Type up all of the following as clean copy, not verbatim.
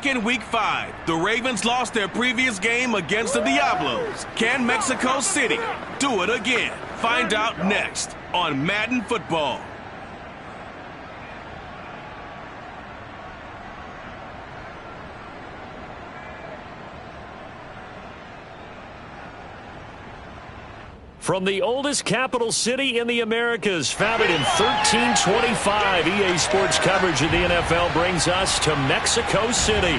Back in Week 5, the Ravens lost their previous game against the Diablos. Can Mexico City do it again? Find out next on Madden Football. From the oldest capital city in the Americas, founded in 1325, EA Sports coverage of the NFL brings us to Mexico City.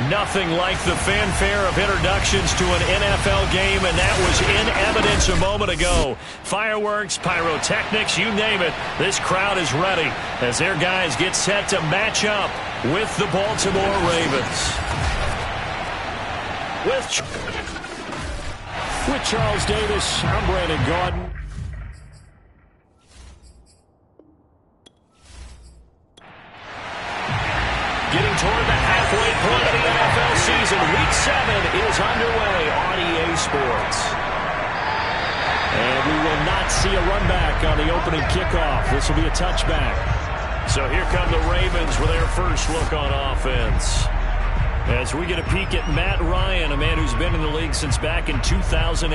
Nothing like the fanfare of introductions to an NFL game, and that was in evidence a moment ago. Fireworks, pyrotechnics, you name it. This crowd is ready as their guys get set to match up with the Baltimore Ravens. With Charles Davis, I'm Brandon Gaudin. Getting toward the halfway point of the NFL season, Week 7 is underway on EA Sports. And we will not see a run back on the opening kickoff. This will be a touchback. So here come the Ravens with their first look on offense. As we get a peek at Matt Ryan, a man who's been in the league since back in 2008.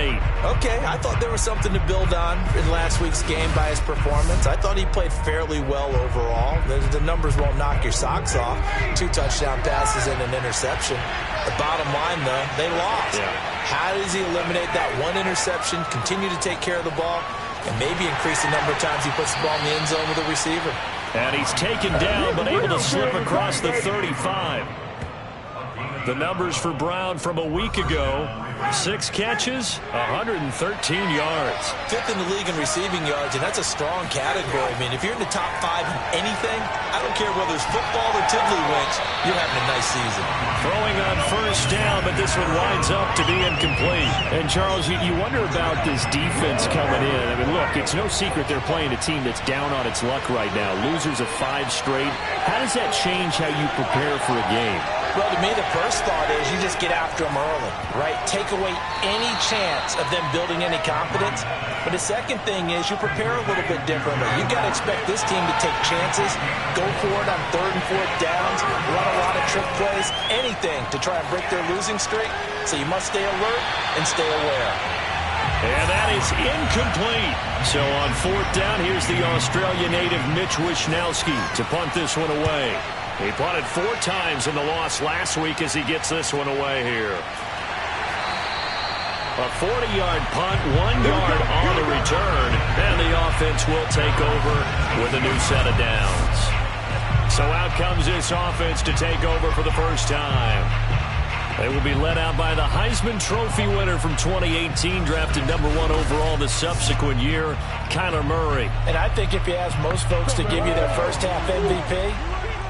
Okay, I thought there was something to build on in last week's game by his performance. I thought he played fairly well overall. The numbers won't knock your socks off. 2 touchdown passes and an interception. The bottom line, though, they lost. Yeah. How does he eliminate that one interception, continue to take care of the ball, and maybe increase the number of times he puts the ball in the end zone with a receiver? And he's taken down, but able to slip across the 35. The numbers for Brown from a week ago: 6 catches, 113 yards. 5th in the league in receiving yards, and that's a strong category. I mean, if you're in the top 5 in anything, I don't care whether it's football or tiddlywinks, you're having a nice season. Throwing on first down, but this one winds up to be incomplete. And, Charles, you wonder about this defense coming in. I mean, look, it's no secret they're playing a team that's down on its luck right now. Losers of 5 straight. How does that change how you prepare for a game? Well, to me, the first thought is you just get after them early, right? Take away any chance of them building any confidence. But the second thing is you prepare a little bit differently. You've got to expect this team to take chances, go for it on 3rd and 4th downs, run a lot of trick plays, anything to try and break their losing streak. So you must stay alert and stay aware. And that is incomplete. So on 4th down, here's the Australia native Mitch Wishnowski to punt this one away. He punted 4 times in the loss last week as he gets this one away here. A 40-yard punt, 1 yard on the return, and the offense will take over with a new set of downs. So out comes this offense to take over for the first time. They will be led out by the Heisman Trophy winner from 2018, drafted #1 overall the subsequent year, Kyler Murray. And I think if you ask most folks to give you their first half MVP,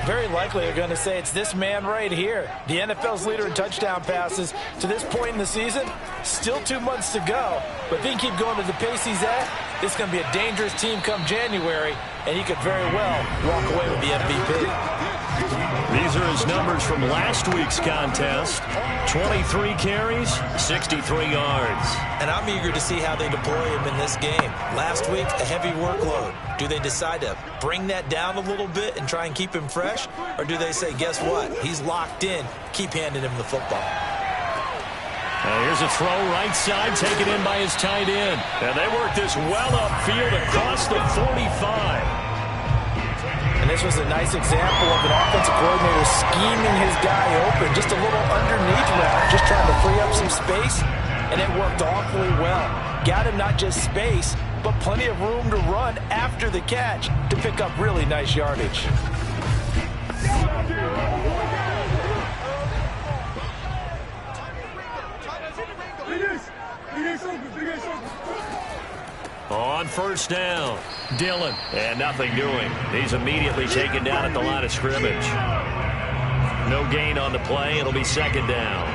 very likely they're going to say it's this man right here. The NFL's leader in touchdown passes to this point in the season. Still 2 months to go. But if he can keep going to the pace he's at, it's going to be a dangerous team come January, and he could very well walk away with the MVP. These are his numbers from last week's contest. 23 carries, 63 yards. And I'm eager to see how they deploy him in this game. Last week, a heavy workload. Do they decide to bring that down a little bit and try and keep him fresh? Or do they say, guess what? He's locked in. Keep handing him the football. Here's a throw right side, taken in by his tight end. And they work this well upfield across the 45. And this was a nice example of an offensive coordinator scheming his guy open. Just a little underneath route, just trying to free up some space. And it worked awfully well. Got him not just space, but plenty of room to run after the catch to pick up really nice yardage. On first down, Dillon, and nothing doing. He's immediately taken down at the line of scrimmage. No gain on the play. It'll be 2nd down.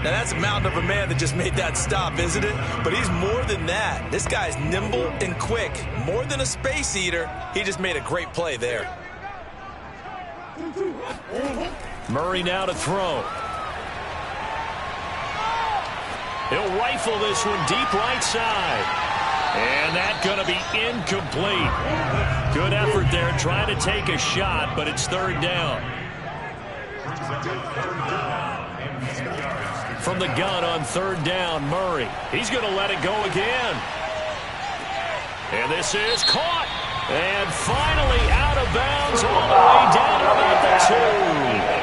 Now, that's a mountain of a man that just made that stop, isn't it? But he's more than that. This guy's nimble and quick. More than a space eater, he just made a great play there. Murray now to throw. He'll rifle this one deep right side. And that's going to be incomplete. Good effort there trying to take a shot, but it's 3rd down. From the gun on third down, Murray. He's going to let it go again. And this is caught. And finally out of bounds all the way down to about the 2.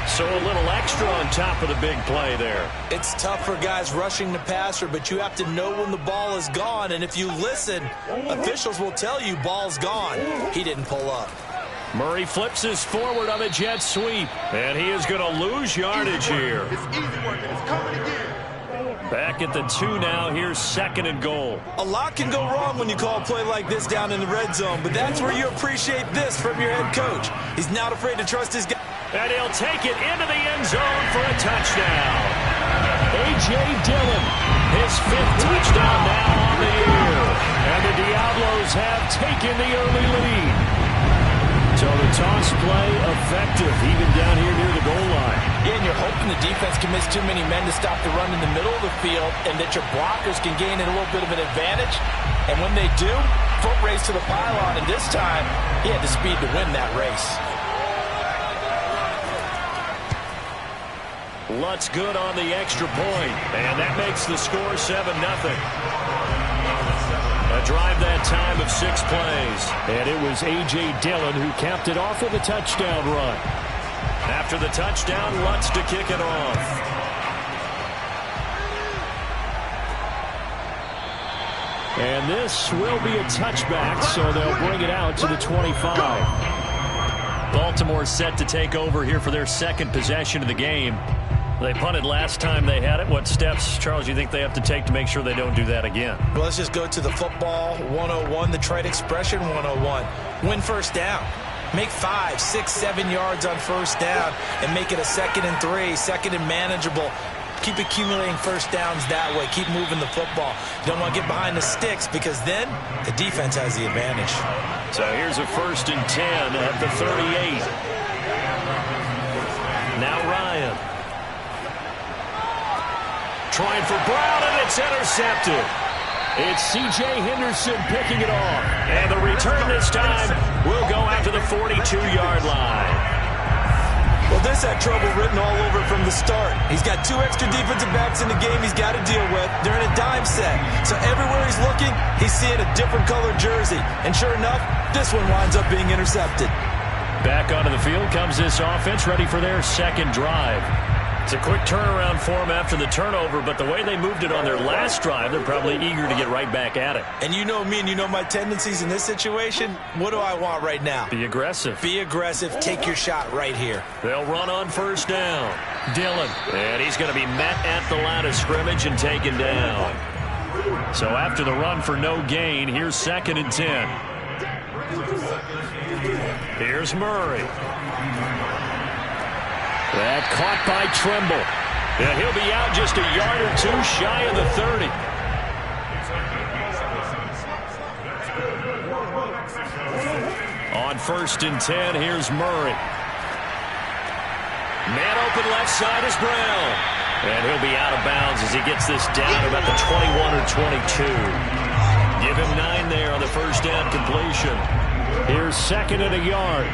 So a little extra on top of the big play there. It's tough for guys rushing the passer, but you have to know when the ball is gone. And if you listen, officials will tell you ball's gone. He didn't pull up. Murray flips his forward on the jet sweep. And he is going to lose yardage here. It's easy work, and it's coming again. Back at the 2 now. Here's second and goal. A lot can go wrong when you call a play like this down in the red zone, but that's where you appreciate this from your head coach. He's not afraid to trust his guy. And he'll take it into the end zone for a touchdown. A.J. Dillon, his 5th touchdown now on the year. And the Diablos have taken the early lead. So the toss play effective, even down here near the goal line. Yeah, and you're hoping the defense can miss too many men to stop the run in the middle of the field and that your blockers can gain a little bit of an advantage. And when they do, foot race to the pylon, and this time, he had the speed to win that race. Lutz good on the extra point, and that makes the score 7-0. A drive that time of 6 plays. And it was A.J. Dillon who capped it off with a touchdown run. After the touchdown, Lutz to kick it off. And this will be a touchback, so they'll bring it out to the 25. Baltimore set to take over here for their second possession of the game. They punted last time they had it. What steps, Charles, you think they have to take to make sure they don't do that again? Well, let's just go to the football 101, the trite expression 101. Win first down. Make 5, 6, 7 yards on first down and make it a 2nd and 3, second and manageable. Keep accumulating first downs that way. Keep moving the football. You don't want to get behind the sticks because then the defense has the advantage. So here's a 1st and 10 at the 38. Now Ryan. Trying for Brown, and it's intercepted. It's C.J. Henderson picking it off. And the return this time will go out to the 42-yard line. Well, this had trouble written all over from the start. He's got 2 extra defensive backs in the game he's got to deal with. They're in a dime set. So everywhere he's looking, he's seeing a different colored jersey. And sure enough, this one winds up being intercepted. Back onto the field comes this offense, ready for their second drive. It's a quick turnaround for them after the turnover, but the way they moved it on their last drive, they're probably eager to get right back at it. And you know me and you know my tendencies in this situation. What do I want right now? Be aggressive. Be aggressive. Take your shot right here. They'll run on first down. Dillon. And he's going to be met at the line of scrimmage and taken down. So after the run for no gain, here's 2nd and 10. Here's Murray. That caught by Trimble. And he'll be out just a yard or 2 shy of the 30. On 1st and 10, here's Murray. Man open left side is Brown. And he'll be out of bounds as he gets this down about the 21 or 22. Give him 9 there on the first down completion. Here's 2nd and a yard.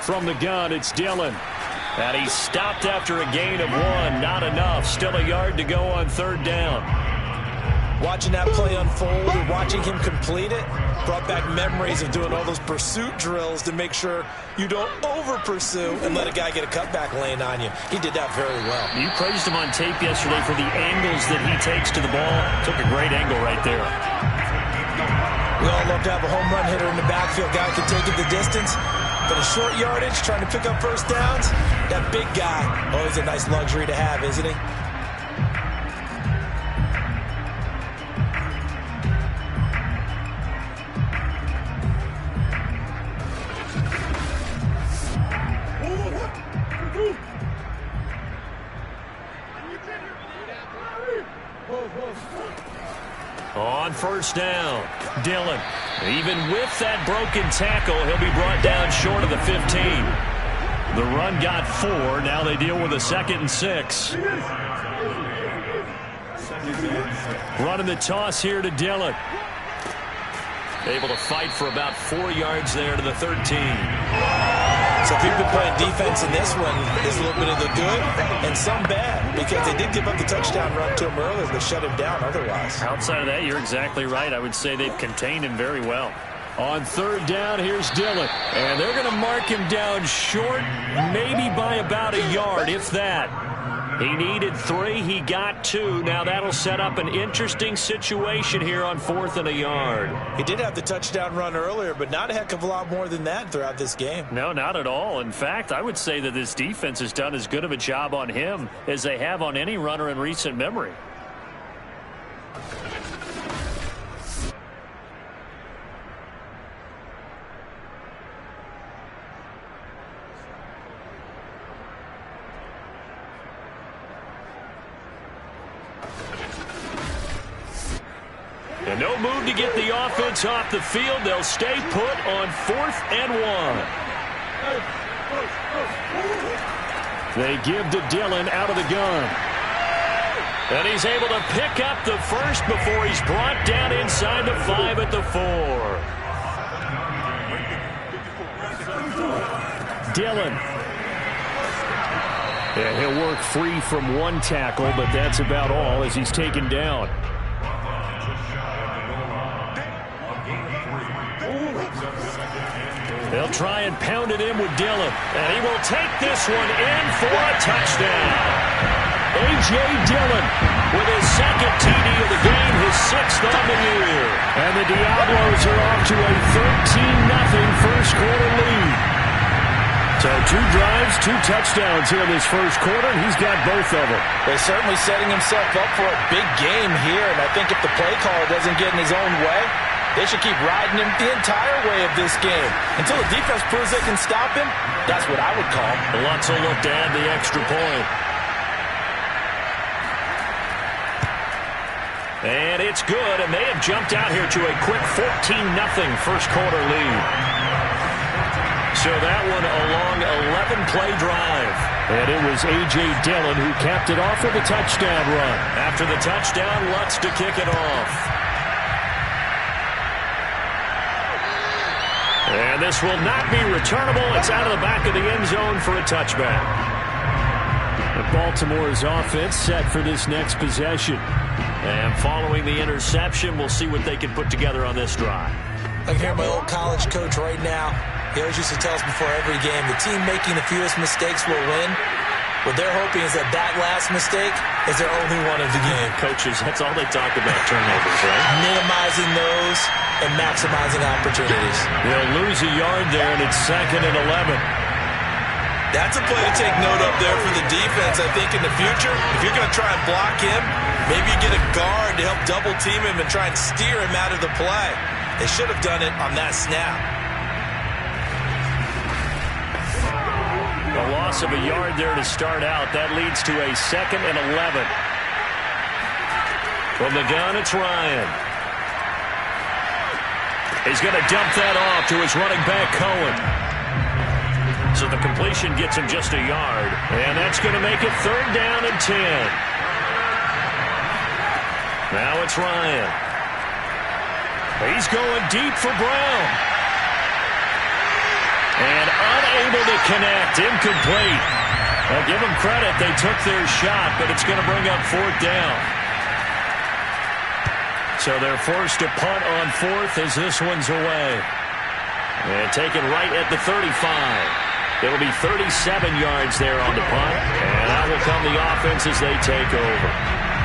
From the gun, it's Dillon. And he stopped after a gain of 1. Not enough. Still a yard to go on 3rd down. Watching that play unfold and watching him complete it brought back memories of doing all those pursuit drills to make sure you don't over-pursue and let a guy get a cutback lane on you. He did that very well. You praised him on tape yesterday for the angles that he takes to the ball. Took a great angle right there. We all love to have a home run hitter in the backfield. Guy can take it the distance. But a short yardage, trying to pick up first downs, that big guy, always a nice luxury to have, isn't he? On first down, Dillon. Even with that broken tackle, he'll be brought down short of the 15. The run got 4. Now they deal with a 2nd and 6. Running the toss here to Dillon. Able to fight for about 4 yards there to the 13. So people playing defense in this one is a little bit of the good and some bad, because they did give up the touchdown run to him earlier, but shut him down otherwise. Outside of that, you're exactly right. I would say they've contained him very well. On 3rd down, here's Dillon. And they're going to mark him down short, maybe by about a yard, if that. He needed 3. He got 2. Now that'll set up an interesting situation here on 4th and a yard. He did have the touchdown run earlier, but not a heck of a lot more than that throughout this game. No, not at all. In fact, I would say that this defense has done as good of a job on him as they have on any runner in recent memory. And no move to get the offense off the field. They'll stay put on 4th and 1. They give to Dillon out of the gun. And he's able to pick up the first before he's brought down inside the 5 at the 4. Dillon. Yeah, he'll work free from 1 tackle, but that's about all as he's taken down. They'll try and pound it in with Dillon. And he will take this one in for a touchdown. A.J. Dillon with his 2nd TD of the game, his 6th on the year. And the Diablos are off to a 13-0 first quarter lead. So 2 drives, 2 touchdowns here in this first quarter, and he's got both of them. They're certainly setting himself up for a big game here, and I think if the play caller doesn't get in his own way, they should keep riding him the entire way of this game. Until the defense proves they can stop him, that's what I would call. Lutz will look to add the extra point. And it's good, and they have jumped out here to a quick 14-0 first quarter lead. So that one a long 11-play drive. And it was A.J. Dillon who capped it off with a touchdown run. After the touchdown, Lutz to kick it off. And this will not be returnable. It's out of the back of the end zone for a touchback. And Baltimore's offense set for this next possession. And following the interception, we'll see what they can put together on this drive. I can hear my old college coach right now. He always used to tell us before every game, the team making the fewest mistakes will win. What they're hoping is that that last mistake is their only one of the game. Coaches, that's all they talk about, turnovers, right? Minimizing those and maximizing opportunities. They'll lose a yard there, and it's 2nd and 11. That's a play to take note of there for the defense, I think, in the future. If you're going to try and block him, maybe you get a guard to help double-team him and try and steer him out of the play. They should have done it on that snap. A loss of a yard there to start out. That leads to a 2nd and 11. From the gun, it's Ryan. He's going to dump that off to his running back, Cohen. So the completion gets him just a yard. And that's going to make it 3rd down and 10. Now it's Ryan. He's going deep for Brown. And unable to connect. Incomplete. I'll give them credit. They took their shot, but it's going to bring up 4th down. So they're forced to punt on 4th as this one's away. And taken right at the 35. It'll be 37 yards there on the punt. And out will come the offense as they take over.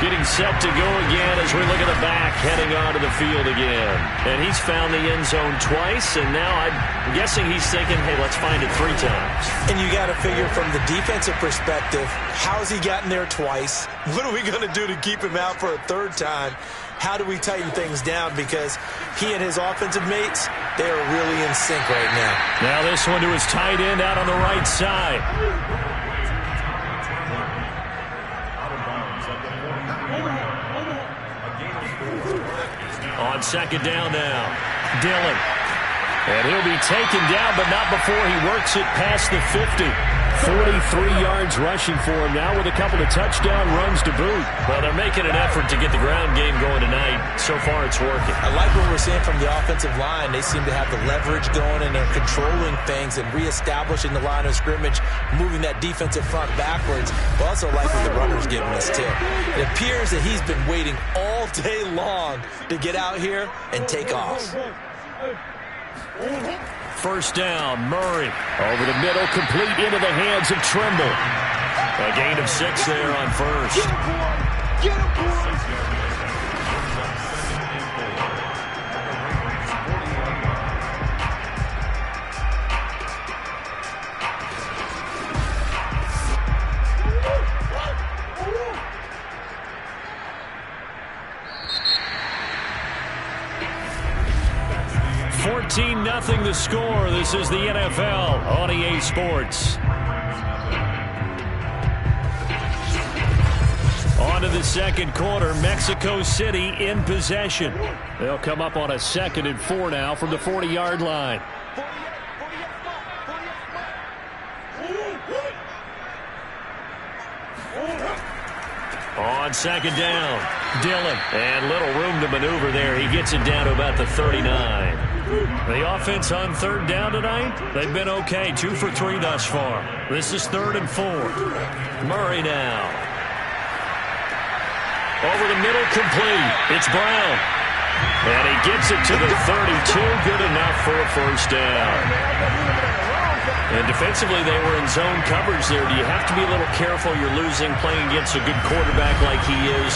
Getting set to go again as we look at the back, heading onto the field again. And he's found the end zone twice, and now I'm guessing he's thinking, hey, let's find it 3 times. And you got to figure from the defensive perspective, how's he gotten there twice? What are we going to do to keep him out for a 3rd time? How do we tighten things down? Because he and his offensive mates, they are really in sync right now. Now this one to his tight end out on the right side. On 2nd down now, Dillon. And he'll be taken down, but not before he works it past the 50. 43 yards rushing for him now with a couple of touchdown runs to boot. Well, they're making an effort to get the ground game going tonight. So far, it's working. I like what we're seeing from the offensive line. They seem to have the leverage going, and they're controlling things and reestablishing the line of scrimmage, moving that defensive front backwards. But also like what the runner's giving us, too. It appears that he's been waiting all day long to get out here and take off. First down, Murray. Over the middle, complete into the hands of Trimble. A gain of 6 there on first. Get him, boys! 14-0 the score. This is the NFL on EA Sports. On to the second quarter. Mexico City in possession. They'll come up on a 2nd and 4 now from the 40-yard line. On second down, Dillon. And little room to maneuver there. He gets it down to about the 39. The offense on third down tonight, they've been okay. 2 for 3 thus far. This is 3rd and 4. Murray now. Over the middle, complete. It's Brown. And he gets it to the 32. Good enough for a first down. And defensively, they were in zone coverage there. Do you have to be a little careful? You're losing playing against a good quarterback like he is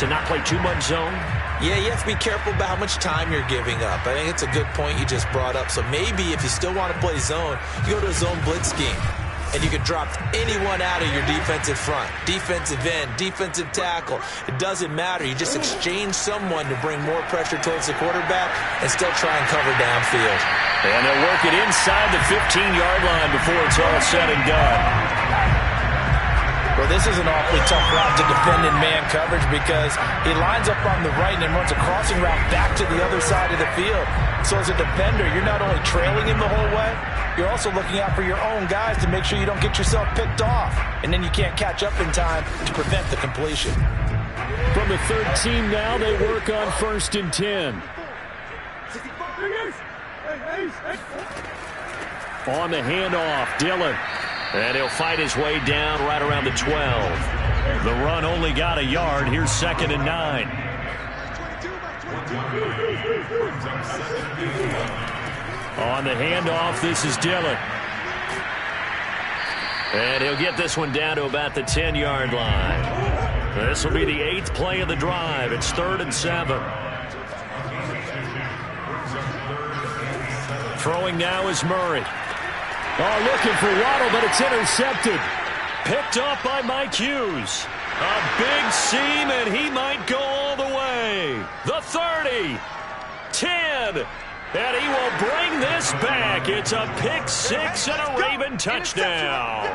to not play too much zone? Yeah, you have to be careful about how much time you're giving up. I think it's a good point you just brought up. So maybe if you still want to play zone, you go to a zone blitz scheme. And you can drop anyone out of your defensive front, defensive end, defensive tackle. It doesn't matter. You just exchange someone to bring more pressure towards the quarterback and still try and cover downfield. And they'll work it inside the 15-yard line before it's all said and done. Well, this is an awfully tough route to defend in man coverage because he lines up on the right and then runs a crossing route back to the other side of the field. So as a defender, you're not only trailing him the whole way, you're also looking out for your own guys to make sure you don't get yourself picked off. And then you can't catch up in time to prevent the completion. From the 13 now, they work on 1st and 10. On the handoff, Dillon. And he'll fight his way down right around the 12. The run only got a yard. Here's 2nd and 9. On the handoff, this is Dillon. And he'll get this one down to about the 10-yard line. This will be the 8th play of the drive. It's 3rd and 7. Throwing now is Murray. Oh, looking for Waddle, but it's intercepted. Picked off by Mike Hughes. A big seam, and he might go all the way. The 30. 10. And he will bring this back. It's a pick 6 and a Raven touchdown.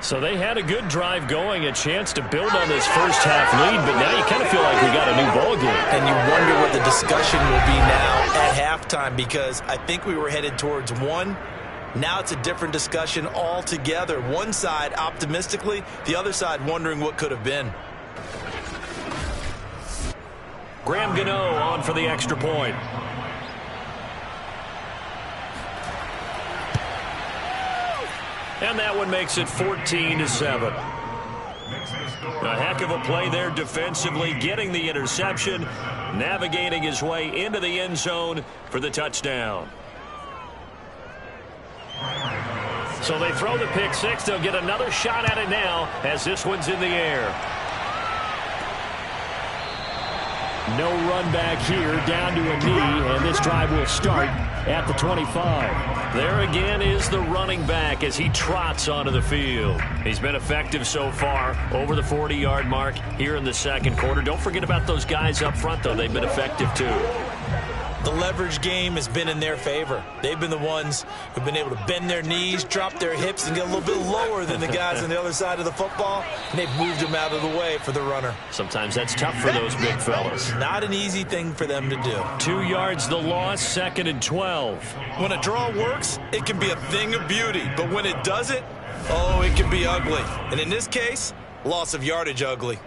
So they had a good drive going, a chance to build on this first half lead, but now you kind of feel like we got a new ball game. And you wonder what the discussion will be now at halftime because I think we were headed towards 1. Now it's a different discussion altogether. One side optimistically, the other side wondering what could have been. Graham Gano on for the extra point. And that one makes it 14-7. A heck of a play there defensively, getting the interception, navigating his way into the end zone for the touchdown. So they throw the pick 6. They'll get another shot at it now as this one's in the air. No run back here, down to a knee, and this drive will start at the 25. There again is the running back as he trots onto the field. He's been effective so far over the 40-yard mark here in the second quarter. Don't forget about those guys up front, though. They've been effective, too. The leverage game has been in their favor. They've been the ones who've been able to bend their knees, drop their hips, and get a little bit lower than the guys on the other side of the football, and they've moved them out of the way for the runner. Sometimes that's tough for those big fellas. Not an easy thing for them to do. 2 yards the loss, 2nd and 12. When a draw works, it can be a thing of beauty, but when it doesn't, oh, it can be ugly. And in this case, loss of yardage ugly.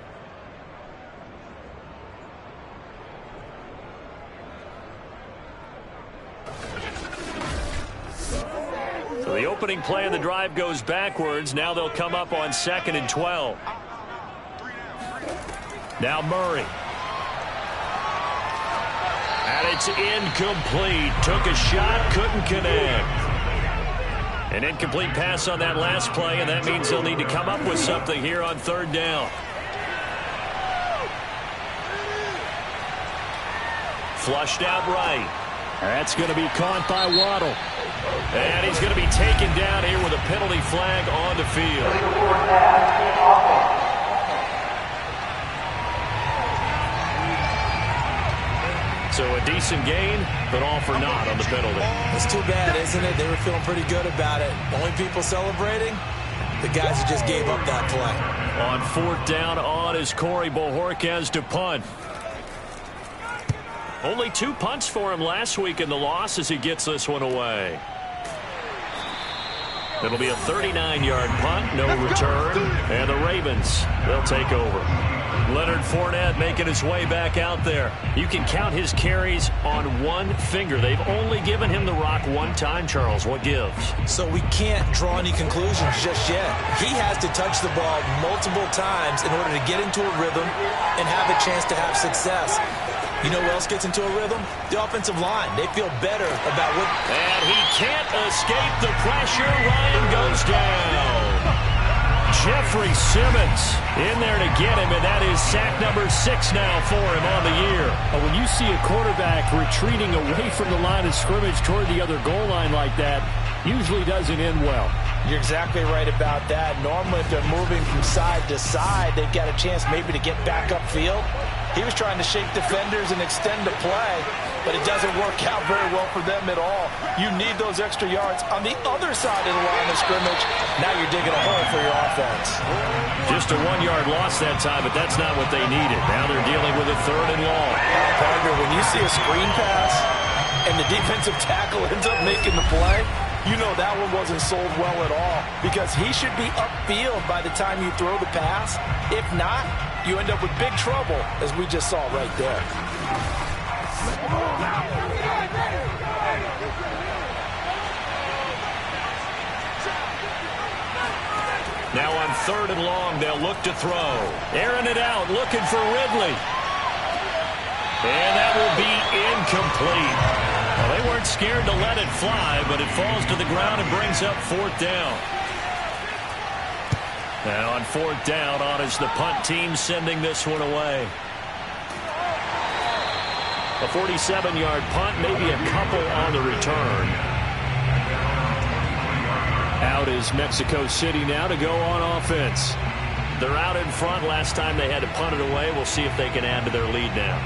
So the opening play of the drive goes backwards. Now they'll come up on 2nd and 12. Now Murray. And it's incomplete. Took a shot, couldn't connect. An incomplete pass on that last play, and that means they'll need to come up with something here on 3rd down. Flushed out right. That's going to be caught by Waddle. And he's going to be taken down here with a penalty flag on the field. So a decent gain, but all for naught on the penalty. It's too bad, isn't it? They were feeling pretty good about it. Only people celebrating, the guys who just gave up that play. On 4th down on is Corey Bojorquez to punt. Only 2 punts for him last week in the loss as he gets this one away. It'll be a 39-yard punt, no return, and the Ravens, they'll take over. Leonard Fournette making his way back out there. You can count his carries on one finger. They've only given him the rock one time, Charles. What gives? So we can't draw any conclusions just yet. He has to touch the ball multiple times in order to get into a rhythm and have a chance to have success. You know who else gets into a rhythm? The offensive line. They feel better about what... And he can't escape the pressure. Ryan goes down. Jeffrey Simmons in there to get him, and that is sack number 6 now for him on the year. When you see a quarterback retreating away from the line of scrimmage toward the other goal line like that, usually doesn't end well. You're exactly right about that. Normally, if they're moving from side to side, they've got a chance maybe to get back upfield. He was trying to shake defenders and extend the play, but it doesn't work out very well for them at all. You need those extra yards on the other side of the line of scrimmage. Now you're digging a hole for your offense. Just a 1-yard loss that time, but that's not what they needed. Now they're dealing with a 3rd and long. Partner, when you see a screen pass and the defensive tackle ends up making the play, you know that one wasn't sold well at all, because he should be upfield by the time you throw the pass. If not, you end up with big trouble, as we just saw right there. Now on 3rd and long, they'll look to throw. Airing it out, looking for Ridley. And that will be incomplete. Well, they weren't scared to let it fly, but it falls to the ground and brings up 4th down. Now on 4th down, on is the punt team sending this one away. A 47-yard punt, maybe a couple on the return. Out is Mexico City now to go on offense. They're out in front. Last time they had to punt it away. We'll see if they can add to their lead now.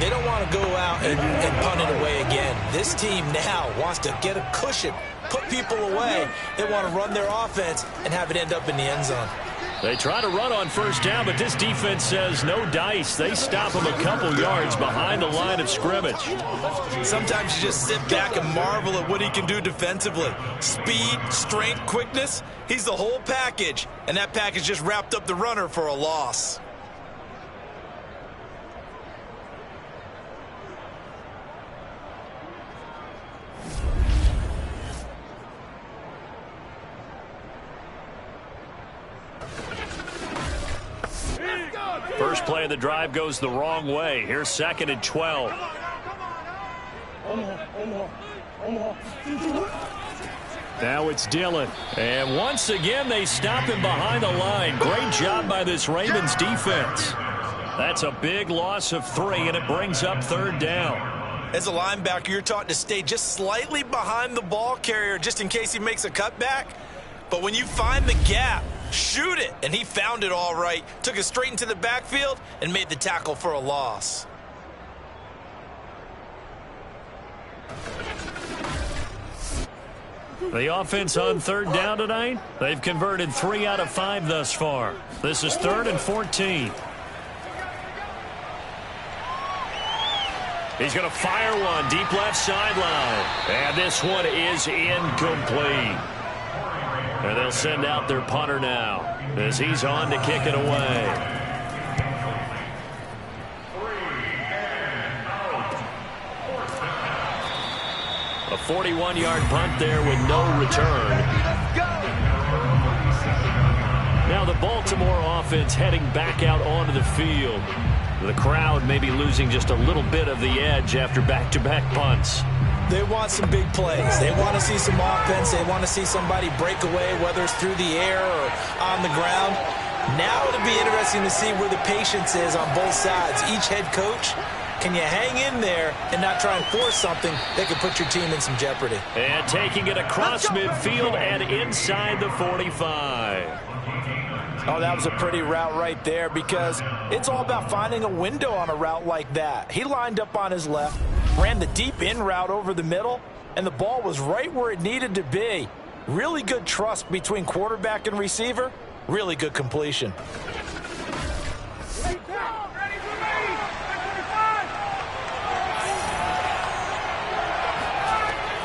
They don't want to go out and punt it away again. This team now wants to get a cushion, put people away. They want to run their offense and have it end up in the end zone. They try to run on 1st down, but this defense says no dice. They stop them a couple yards behind the line of scrimmage. Sometimes you just sit back and marvel at what he can do defensively. Speed, strength, quickness, he's the whole package. And that package just wrapped up the runner for a loss. First play of the drive goes the wrong way. Here's 2nd and 12. Now it's Dillon. And once again, they stop him behind the line. Great job by this Ravens defense. That's a big loss of 3, and it brings up 3rd down. As a linebacker, you're taught to stay just slightly behind the ball carrier just in case he makes a cutback. But when you find the gap, shoot it. And he found it all right. Took it straight into the backfield and made the tackle for a loss. The offense on third down tonight, they've converted 3 out of 5 thus far. This is 3rd and 14. He's going to fire one deep left sideline. And this one is incomplete. And they'll send out their punter now as he's on to kick it away. A 41-yard punt there with no return. Now the Baltimore offense heading back out onto the field. The crowd may be losing just a little bit of the edge after back-to-back punts. They want some big plays. They want to see some offense. They want to see somebody break away, whether it's through the air or on the ground. Now it'll be interesting to see where the patience is on both sides. Each head coach, can you hang in there and not try and force something that could put your team in some jeopardy? And taking it across midfield and inside the 45. Oh, that was a pretty route right there because it's all about finding a window on a route like that. He lined up on his left, ran the deep in route over the middle, and the ball was right where it needed to be. Really good trust between quarterback and receiver. Really good completion.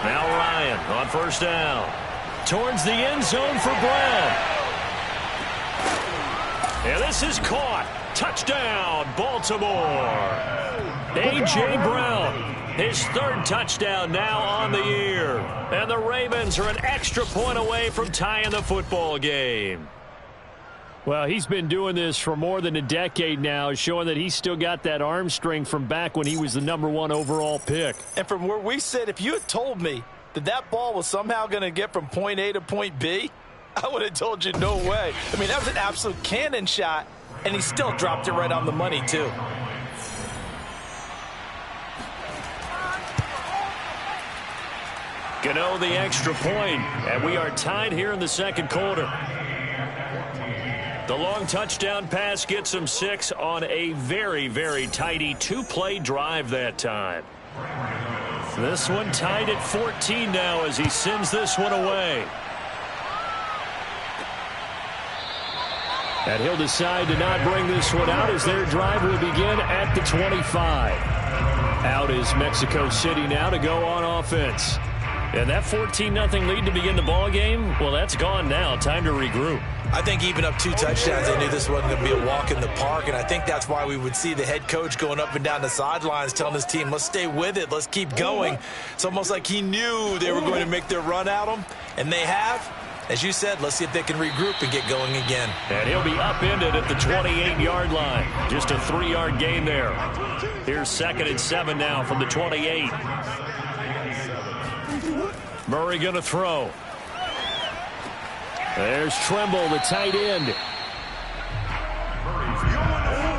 Now Ryan on first down. Towards the end zone for Brown. And this is caught. Touchdown, Baltimore. A.J. Brown, his 3rd touchdown now on the year. And the Ravens are an extra point away from tying the football game. Well, he's been doing this for more than a decade now, showing that he's still got that arm strength from back when he was the #1 overall pick. And from where we sit, if you had told me that that ball was somehow going to get from point A to point B, I would have told you no way. I mean, that was an absolute cannon shot, and he still dropped it right on the money, too. Gano the extra point, and we are tied here in the 2nd quarter. The long touchdown pass gets him 6 on a very, very tidy 2-play drive that time. This one tied at 14 now as he sends this one away. And he'll decide to not bring this one out as their drive will begin at the 25. Out is Mexico City now to go on offense. And that 14-0 lead to begin the ball game, well, that's gone now. Time to regroup. I think even up 2 touchdowns, they knew this wasn't going to be a walk in the park, and I think that's why we would see the head coach going up and down the sidelines telling his team, let's stay with it, let's keep going. It's almost like he knew they were going to make their run at him, and they have. As you said, let's see if they can regroup and get going again. And he'll be upended at the 28-yard line. Just a 3-yard gain there. Here's 2nd and 7 now from the 28. Murray going to throw. There's Tremble, the tight end.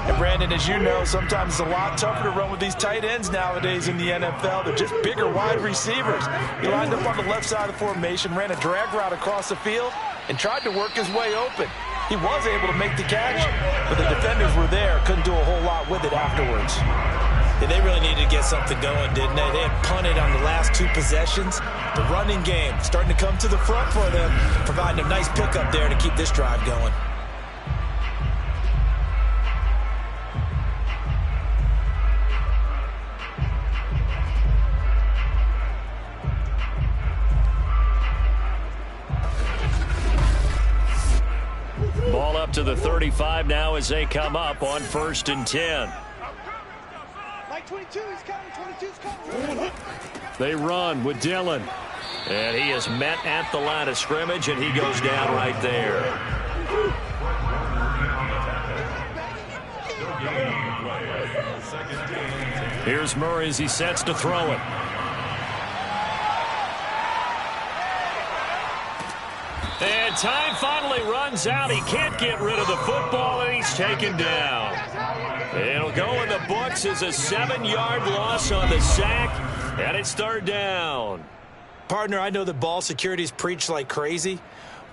And Brandon, as you know, sometimes it's a lot tougher to run with these tight ends nowadays in the NFL. They're just bigger wide receivers. He lined up on the left side of the formation, ran a drag route across the field, and tried to work his way open. He was able to make the catch, but the defenders were there, couldn't do a whole lot with it afterwards. Yeah, they really needed to get something going, didn't they? They had punted on the last 2 possessions. The running game starting to come to the front for them, providing a nice pickup there to keep this drive going. Ball up to the 35 now as they come up on 1st and 10. Like 22, he's coming, 22's coming. They run with Dillon. And he is met at the line of scrimmage, and he goes down right there. Here's Murray as he sets to throw it. And time finally runs out. He can't get rid of the football, and he's taken down. It'll go in the books as a 7-yard loss on the sack, and it's 3rd down. Partner, I know that ball security's preached like crazy,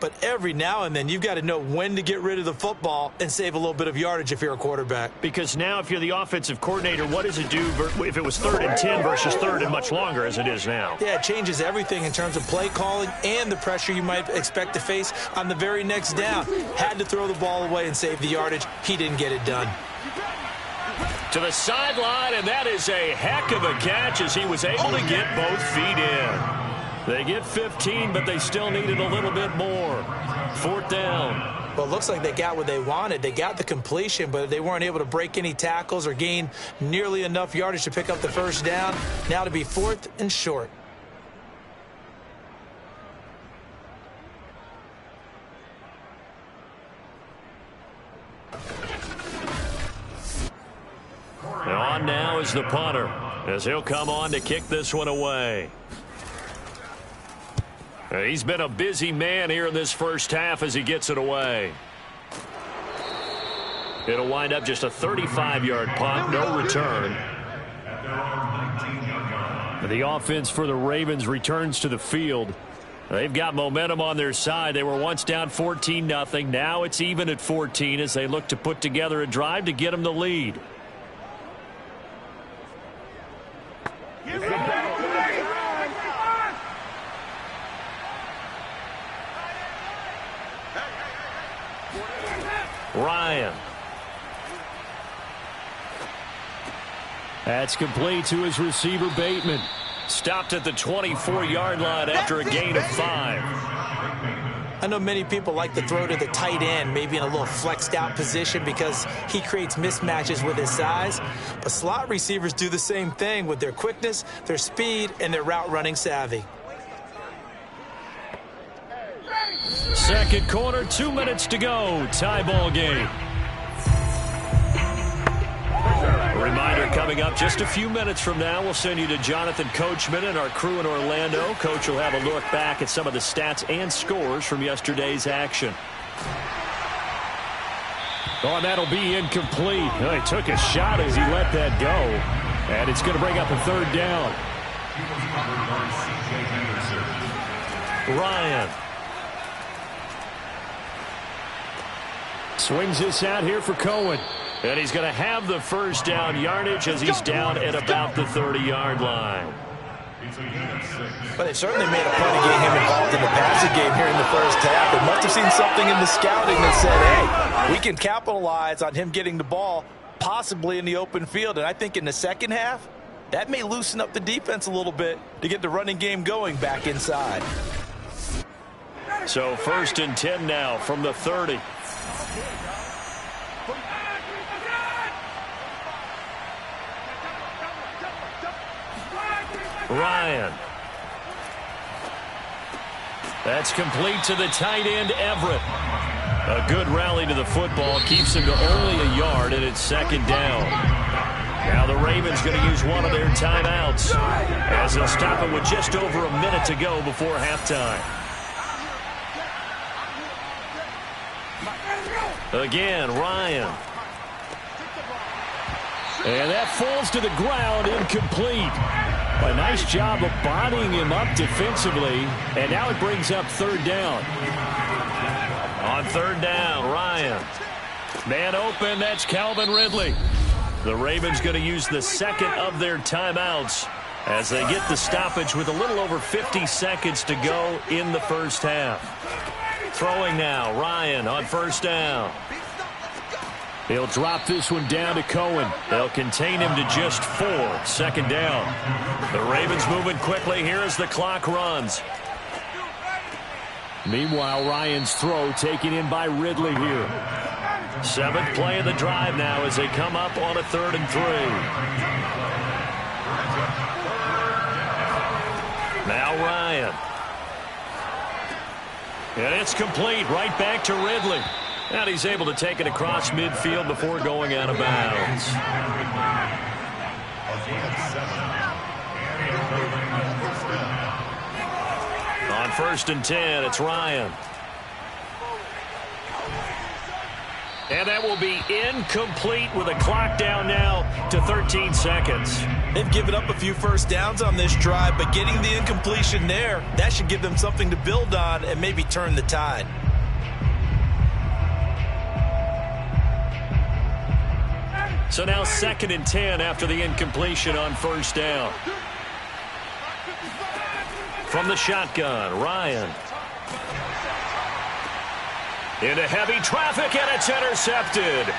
But every now and then, you've got to know when to get rid of the football and save a little bit of yardage if you're a quarterback. Because now if you're the offensive coordinator, what does it do if it was 3rd and 10 versus 3rd and much longer as it is now? Yeah, it changes everything in terms of play calling and the pressure you might expect to face on the very next down. Had to throw the ball away and save the yardage. He didn't get it done. To the sideline, and that is a heck of a catch as he was able to get both feet in. They get 15, but they still needed a little bit more. 4th down. Well, it looks like they got what they wanted. They got the completion, but they weren't able to break any tackles or gain nearly enough yardage to pick up the first down. Now to be 4th and short. And on now is the punter, as he'll come on to kick this one away. He's been a busy man here in this first half as he gets it away. It'll wind up just a 35-yard punt, no return. The offense for the Ravens returns to the field. They've got momentum on their side. They were once down 14-0. Now it's even at 14 as they look to put together a drive to get them the lead. Ryan. That's complete to his receiver, Bateman. Stopped at the 24-yard line after a gain of 5. I know many people like to throw to the tight end, maybe in a little flexed out position because he creates mismatches with his size. But slot receivers do the same thing with their quickness, their speed, and their route running savvy. Second quarter, 2 minutes to go. Tie ball game. A reminder coming up just a few minutes from now. We'll send you to Jonathan Coachman and our crew in Orlando. Coach will have a look back at some of the stats and scores from yesterday's action. Oh, and that'll be incomplete. Oh, he took a shot as he let that go. And it's going to bring up a 3rd down. Ryan. Swings this out here for Cohen. And he's going to have the first down yardage as he's down at about the 30-yard line. But they certainly made a point to get him involved in the passing game here in the first half. They must have seen something in the scouting that said, hey, we can capitalize on him getting the ball possibly in the open field. And I think in the second half, that may loosen up the defense a little bit to get the running game going back inside. So 1st and 10 now from the 30. Ryan. That's complete to the tight end, Everett. A good rally to the football keeps him to only a yard, and it's 2nd down. Now the Ravens going to use one of their timeouts as they'll stop it with just over a minute to go before halftime. Again, Ryan. And that falls to the ground, incomplete. A nice job of bodying him up defensively, and now it brings up 3rd down. On 3rd down, Ryan. Man open, that's Calvin Ridley. The Ravens going to use the 2nd of their timeouts as they get the stoppage with a little over 50 seconds to go in the first half. Throwing now, Ryan on 1st down. They'll drop this one down to Cohen. They'll contain him to just 4. 2nd down. The Ravens moving quickly here as the clock runs. Meanwhile, Ryan's throw taken in by Ridley here. 7th play of the drive now as they come up on a 3rd and 3. Now Ryan. And it's complete right back to Ridley. And he's able to take it across midfield before going out of bounds. On 1st and 10, it's Ryan. And that will be incomplete with a clock down now to 13 seconds. They've given up a few first downs on this drive, but getting the incompletion there, that should give them something to build on and maybe turn the tide. So now 2nd and 10 after the incompletion on first down. From the shotgun, Ryan. Into heavy traffic, and it's intercepted.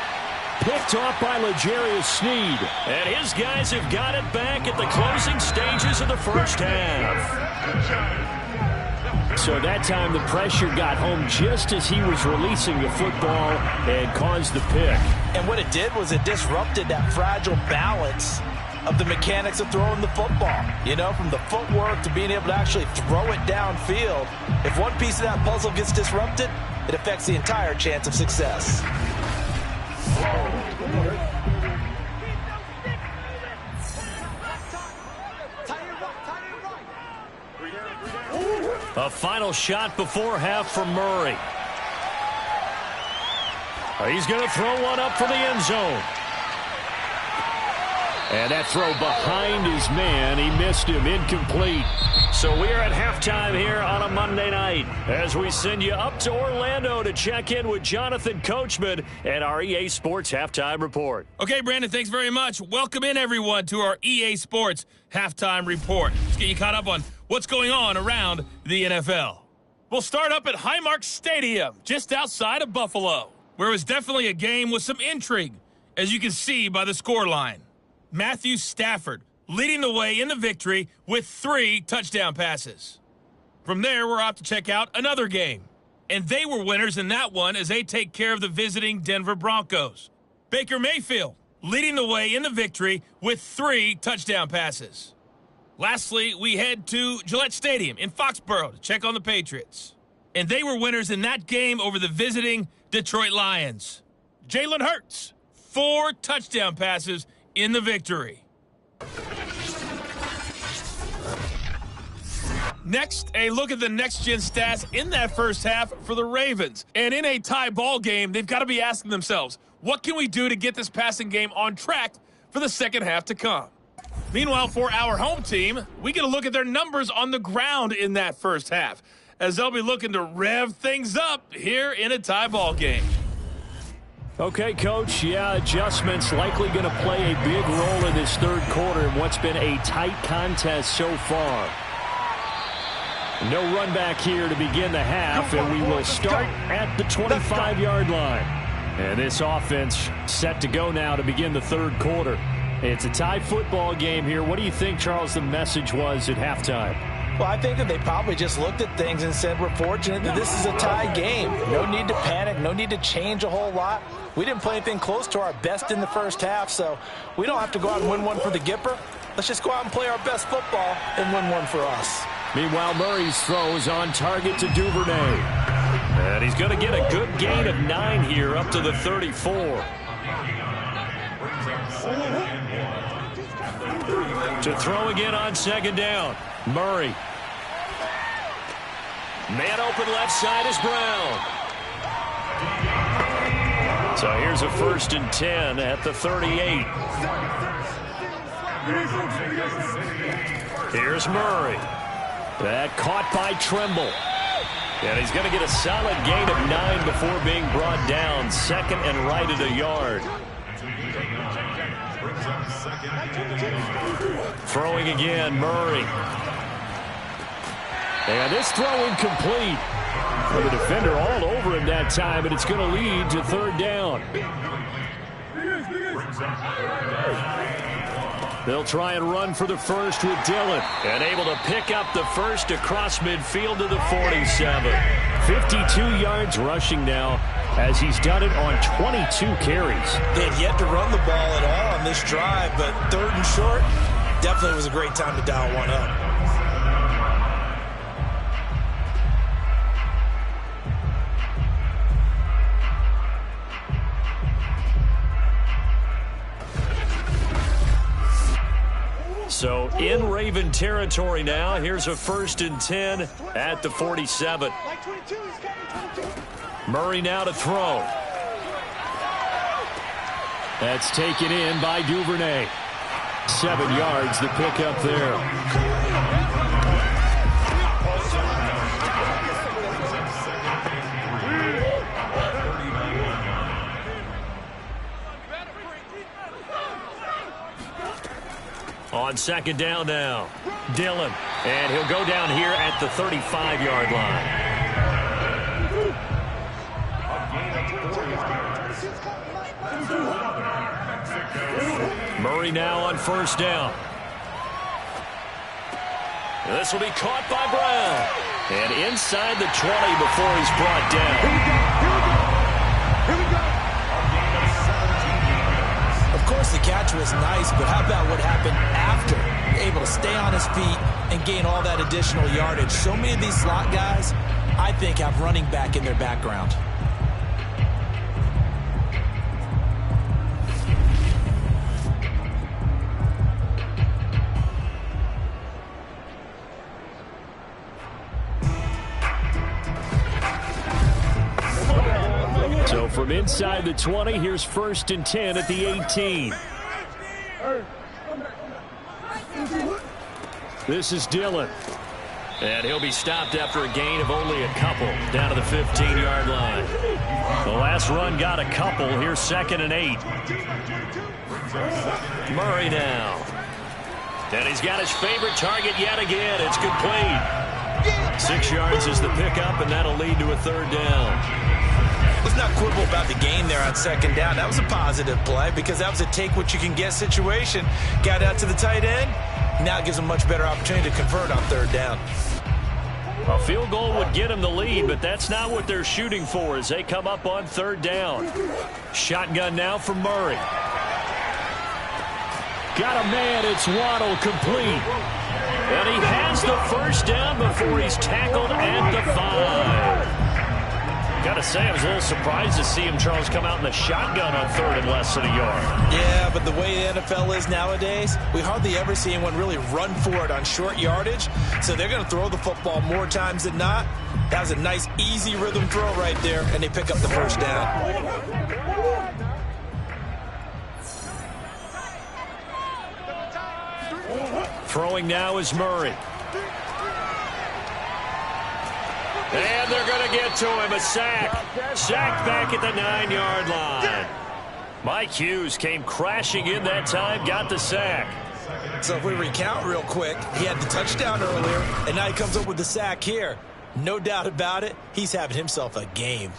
Picked off by L'Jarius Sneed. And his guys have got it back at the closing stages of the first half. So that time the pressure got home just as he was releasing the football and caused the pick. And what it did was it disrupted that fragile balance of the mechanics of throwing the football. You know, from the footwork to being able to actually throw it downfield. If one piece of that puzzle gets disrupted, it affects the entire chance of success. A final shot before half from Murray. He's going to throw one up for the end zone. And that throw behind his man, he missed him, incomplete. So we are at halftime here on a Monday night as we send you up to Orlando to check in with Jonathan Coachman and our EA Sports Halftime Report. Okay, Brandon, thanks very much. Welcome in, everyone, to our EA Sports Halftime Report. Let's get you caught up on what's going on around the NFL. We'll start up at Highmark Stadium, just outside of Buffalo, where it was definitely a game with some intrigue, as you can see by the scoreline. Matthew Stafford leading the way in the victory with 3 touchdown passes. From there, we're off to check out another game. And they were winners in that one as they take care of the visiting Denver Broncos. Baker Mayfield leading the way in the victory with 3 touchdown passes. Lastly, we head to Gillette Stadium in Foxborough to check on the Patriots. And they were winners in that game over the visiting Detroit Lions. Jalen Hurts, 4 touchdown passes in the victory. Next, a look at the next-gen stats in that first half for the Ravens. And in a tie ball game, they've got to be asking themselves, what can we do to get this passing game on track for the second half to come? Meanwhile, for our home team, we get a look at their numbers on the ground in that first half, as they'll be looking to rev things up here in a tie ball game. Okay, Coach, adjustments likely going to play a big role in this third quarter in what's been a tight contest so far. No run back here to begin the half, and we will start at the 25-yard line. And this offense set to go now to begin the third quarter. It's a tie football game here. What do you think, Charles, the message was at halftime? Well, I think that they probably just looked at things and said, we're fortunate that this is a tie game. No need to panic, no need to change a whole lot. We didn't play anything close to our best in the first half, so we don't have to go out and win one for the Gipper. Let's just go out and play our best football and win one for us. Meanwhile, Murray's throw is on target to Duvernay. And he's going to get a good gain of 9 here up to the 34. To throw again on second down. Murray. Man open left side is Brown. So here's a 1st and 10 at the 38. Here's Murray. That caught by Trimble. And he's going to get a solid gain of 9 before being brought down. 2nd and right at a yard. Throwing again, Murray. And this throw incomplete. The defender all over him that time, and it's going to lead to 3rd down. They'll try and run for the first with Dillon. And able to pick up the first across midfield to the 47. 52 yards rushing now as he's done it on 22 carries. They had yet to run the ball at all on this drive, but 3rd and short, definitely was a great time to dial one up. So in Raven territory now. Here's a 1st and 10 at the 47. Murray now to throw. That's taken in by Duvernay. 7 yards, the pickup there. On second down now, Dillon. And he'll go down here at the 35-yard line. Murray now on first down. This will be caught by Brown. And inside the 20 before he's brought down. Here we go. Of course, the catch was nice, but how about what happened after? Able to stay on his feet and gain all that additional yardage. So many of these slot guys, I think, have running back in their background. So from inside the 20, here's 1st and 10 at the 18. This is Dillon. And he'll be stopped after a gain of only a couple down to the 15-yard line. The last run got a couple. Here's 2nd and 8. Murray now. And he's got his favorite target yet again. It's complete. 6 yards is the pickup, and that'll lead to a 3rd down. Let's not quibble about the gain there on 2nd down. That was a positive play because that was a take-what-you-can-get situation. Got out to the tight end. Now it gives them a much better opportunity to convert on 3rd down. A field goal would get them the lead, but that's not what they're shooting for as they come up on 3rd down. Shotgun now from Murray. Got a man. It's Waddle, complete. And he has the 1st down before he's tackled at the 5. Got to say, I was a little surprised to see him, Charles, come out in the shotgun on 3rd and less than a yard. Yeah, but the way the NFL is nowadays, we hardly ever see anyone really run for it on short yardage. So they're going to throw the football more times than not. That was a nice, easy rhythm throw right there, and they pick up the 1st down. Throwing now is Murray. And they're going to get to him. A sack. Sack back at the 9-yard line. Mike Hughes came crashing in that time, got the sack. So if we recount real quick, he had the touchdown earlier, and now he comes up with the sack here. No doubt about it, he's having himself a game.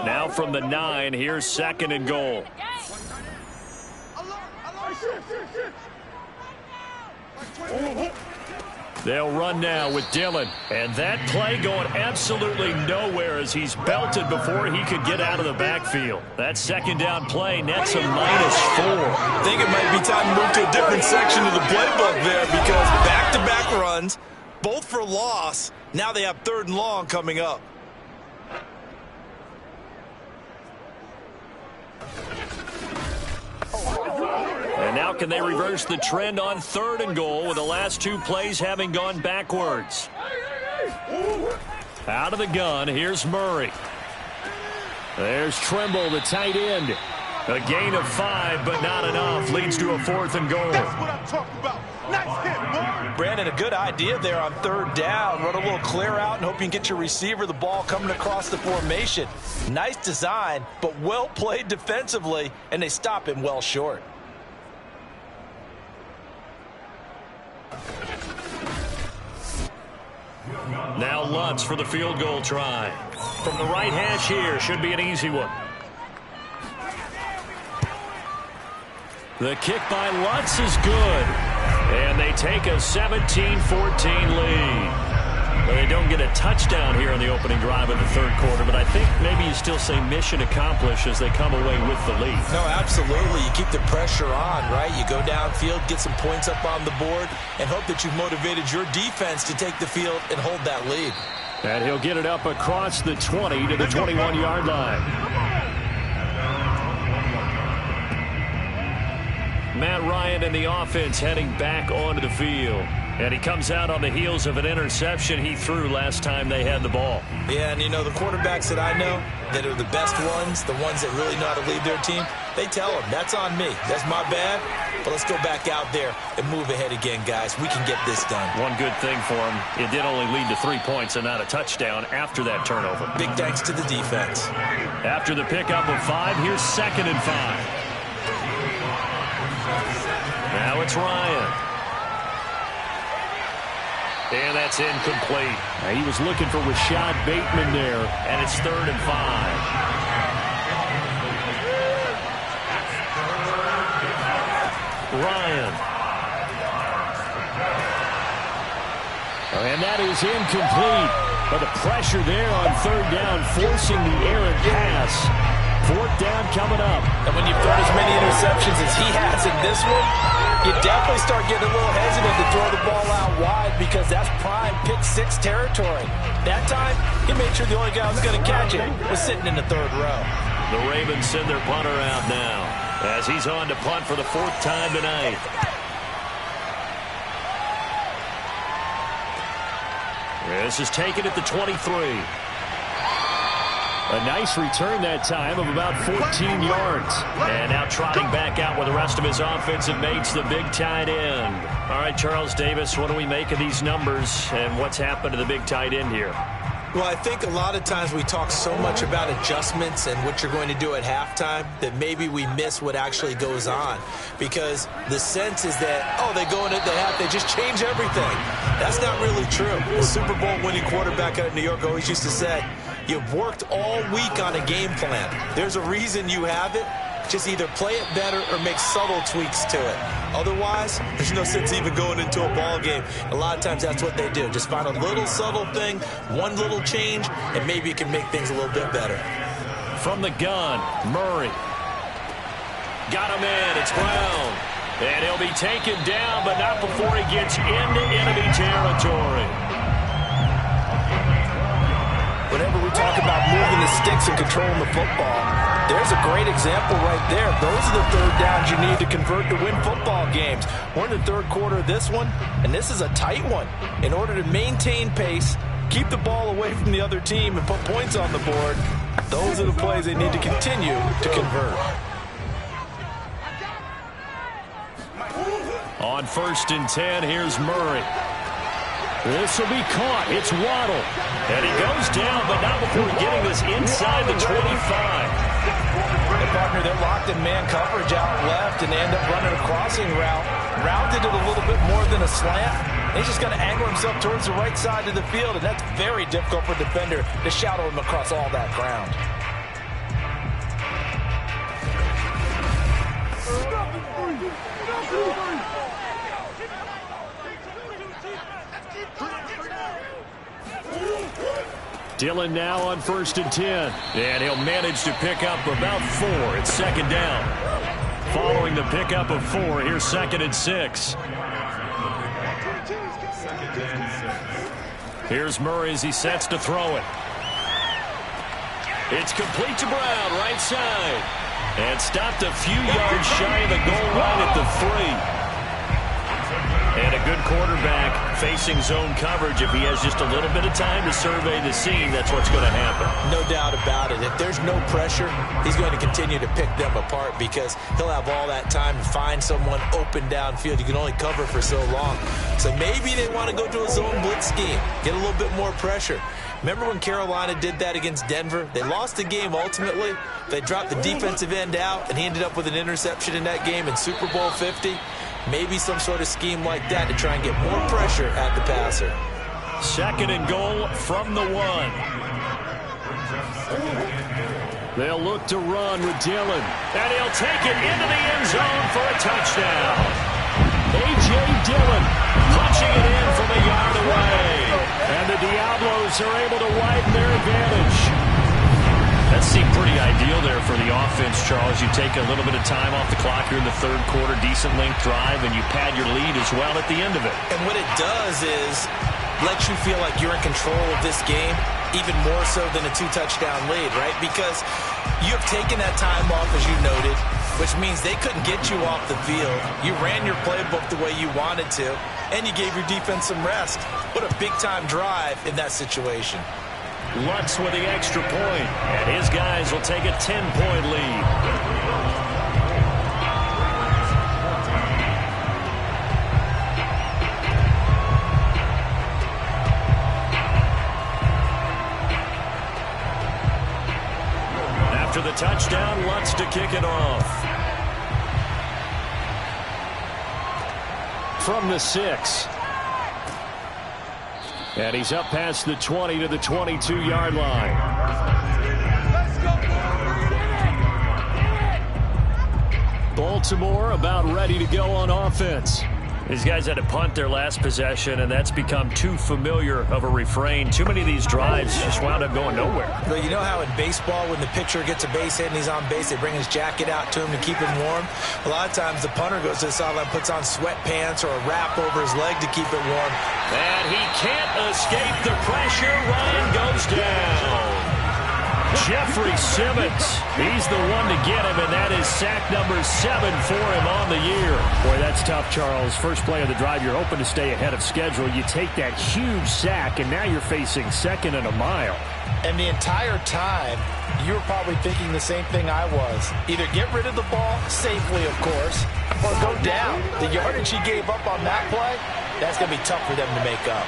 Now from the 9, here's 2nd and goal. They'll run now with Dillon. And that play going absolutely nowhere as he's belted before he could get out of the backfield. That 2nd down play nets a -4. I think it might be time to move to a different section of the playbook there because back-to-back runs, both for loss. Now they have 3rd and long coming up. And now can they reverse the trend on 3rd and goal with the last 2 plays having gone backwards? Out of the gun, here's Murray. There's Trimble, the tight end. A gain of 5, but not enough. Leads to a 4th and goal. That's what I'm talking about. Nice hit, boy. Brandon, a good idea there on 3rd down. Run a little clear out and hope you can get your receiver the ball coming across the formation. Nice design, but well played defensively, and they stop him well short. Now Lutz for the field goal try. From the right hash here, should be an easy one. The kick by Lutz is good. And they take a 17-14 lead. Well, they don't get a touchdown here in the opening drive of the 3rd quarter, but I think maybe you still say mission accomplished as they come away with the lead. No, absolutely. You keep the pressure on, right? You go downfield, get some points up on the board, and hope that you've motivated your defense to take the field and hold that lead. And he'll get it up across the 20 to the 21-yard line. Matt Ryan and the offense heading back onto the field. And he comes out on the heels of an interception he threw last time they had the ball. Yeah, and the quarterbacks that I know that are the best ones, the ones that really know how to lead their team, they tell them, that's on me. That's my bad. But let's go back out there and move ahead again, guys. We can get this done. One good thing for him, it did only lead to 3 points and not a touchdown after that turnover. Big thanks to the defense. After the pickup of 5, here's 2nd and 5. Now it's Ryan. And that's incomplete. He was looking for Rashad Bateman there. And it's 3rd and 5. Ryan. And that is incomplete. But the pressure there on 3rd down, forcing the errant pass. 4th down coming up. And when you've thrown as many interceptions as he has in this one, you definitely start getting a little hesitant to throw the ball out wide because that's prime pick 6 territory. That time, he made sure the only guy who was going to catch it was sitting in the 3rd row. The Ravens send their punter out now as he's on to punt for the 4th time tonight. This is taken at the 23. A nice return that time of about 14 yards. And now trotting back out with the rest of his offensive mates, the big tight end. All right, Charles Davis, what do we make of these numbers and what's happened to the big tight end here? Well, I think a lot of times we talk so much about adjustments and what you're going to do at halftime that maybe we miss what actually goes on. Because the sense is that, oh, they go in at the half, they just change everything. That's not really true. The Super Bowl winning quarterback out of New York always used to say, you've worked all week on a game plan. There's a reason you have it. Just either play it better or make subtle tweaks to it. Otherwise, there's no sense even going into a ball game. A lot of times that's what they do. Just find a little subtle thing, one little change, and maybe you can make things a little bit better. From the gun, Murray. Got him in. It's Brown. And he'll be taken down, but not before he gets into enemy territory. Whenever we talk about moving the sticks and controlling the football, there's a great example right there. Those are the 3rd downs you need to convert to win football games. We're in the 3rd quarter of this one, and this is a tight one. In order to maintain pace, keep the ball away from the other team, and put points on the board, those are the plays they need to continue to convert. On 1st and 10, here's Murray. This will be caught. It's Waddle. And he goes down, but not before getting this inside the 25. The partner, they're locked in man coverage out left, and they end up running a crossing route. Rounded it a little bit more than a slant. He's just going to angle himself towards the right side of the field, and that's very difficult for a defender to shadow him across all that ground. Dillon now on 1st and 10. And he'll manage to pick up about 4. It's 2nd down. Following the pickup of 4, here's 2nd and 6. Here's Murray as he sets to throw it. It's complete to Brown, right side. And stopped a few yards shy of the goal line at the 3. And a good quarterback facing zone coverage. If he has just a little bit of time to survey the scene, that's what's going to happen. No doubt about it. If there's no pressure, he's going to continue to pick them apart because he'll have all that time to find someone open downfield. You can only cover for so long. So maybe they want to go to a zone blitz scheme, get a little bit more pressure. Remember when Carolina did that against Denver? They lost the game ultimately. They dropped the defensive end out, and he ended up with an interception in that game in Super Bowl 50. Maybe some sort of scheme like that to try and get more pressure at the passer. 2nd and goal from the 1. They'll look to run with Dillon. And he'll take it into the end zone for a touchdown. A.J. Dillon punching it in from a yard away. And the Diablos are able to widen their advantage. That seemed pretty ideal there for the offense, Charles. You take a little bit of time off the clock here in the 3rd quarter, decent length drive, and you pad your lead as well at the end of it. And what it does is let you feel like you're in control of this game, even more so than a 2-touchdown lead, right? Because you have taken that time off, as you noted, which means they couldn't get you off the field. You ran your playbook the way you wanted to, and you gave your defense some rest. What a big-time drive in that situation. Lutz with the extra point, and his guys will take a 10-point lead. After the touchdown, Lutz to kick it off. From the 6. And he's up past the 20 to the 22-yard line. Baltimore about ready to go on offense. These guys had to punt their last possession, and that's become too familiar of a refrain. Too many of these drives just wound up going nowhere. Well, you know how in baseball, when the pitcher gets a base hit and he's on base, they bring his jacket out to him to keep him warm? A lot of times the punter goes to the sideline, puts on sweatpants or a wrap over his leg to keep it warm. And he can't escape the pressure. Ryan goes down. Jeffrey Simmons, he's the one to get him, and that is sack number 7 for him on the year. Boy, that's tough, Charles. First play of the drive, you're hoping to stay ahead of schedule. You take that huge sack, and now you're facing second and a mile. And the entire time, you were probably thinking the same thing I was. Either get rid of the ball, safely, of course, or go down. The yardage he gave up on that play, that's going to be tough for them to make up.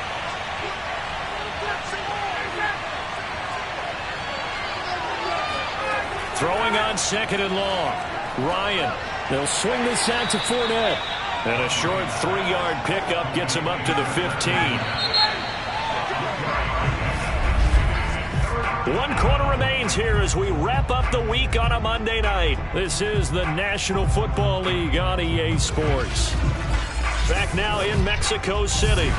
Throwing on second and long. Ryan, they'll swing this out to Fournette. And a short 3-yard pickup gets him up to the 15. 1 quarter remains here as we wrap up the week on a Monday night. This is the National Football League on EA Sports. Back now in Mexico City.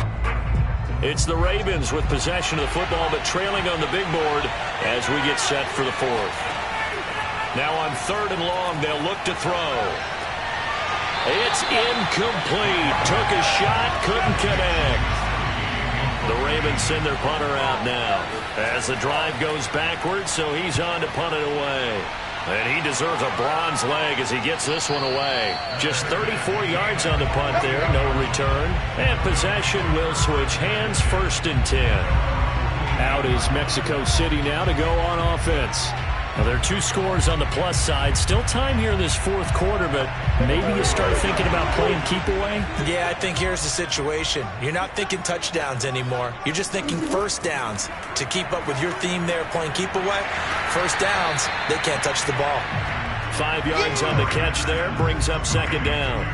It's the Ravens with possession of the football, but trailing on the big board as we get set for the 4th. Now on 3rd and long, they'll look to throw. It's incomplete. Took a shot, couldn't connect. The Ravens send their punter out now as the drive goes backwards, so he's on to punt it away. And he deserves a bronze leg as he gets this one away. Just 34 yards on the punt there, no return. And possession will switch hands, 1st and 10. Out is Mexico City now to go on offense. Well, there are 2 scores on the plus side. Still time here in this 4th quarter, but maybe you start thinking about playing keep away? Yeah, I think here's the situation. You're not thinking touchdowns anymore. You're just thinking first downs. To keep up with your theme there, playing keep away, first downs, they can't touch the ball. 5 yards on the catch there, brings up 2nd down.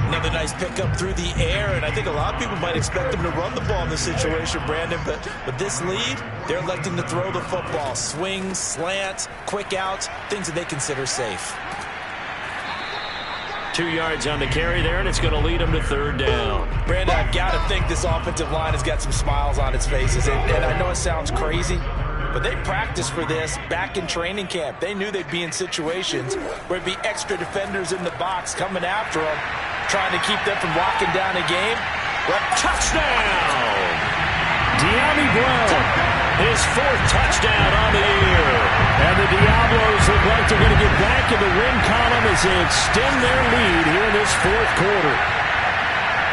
Another nice pickup through the air, and I think a lot of people might expect them to run the ball in this situation, Brandon, but with this lead, they're electing to throw the football. Swings, slants, quick outs, things that they consider safe. 2 yards on the carry there, and it's going to lead them to 3rd down. Brandon, I've got to think this offensive line has got some smiles on its faces, and I know it sounds crazy, but they practiced for this back in training camp. They knew they'd be in situations where it'd be extra defenders in the box coming after them, trying to keep them from locking down a game. Well, touchdown! De'Ami Brown, his 4th touchdown on the year. And the Diablos look like they're going to get back in the win column as they extend their lead here in this 4th quarter.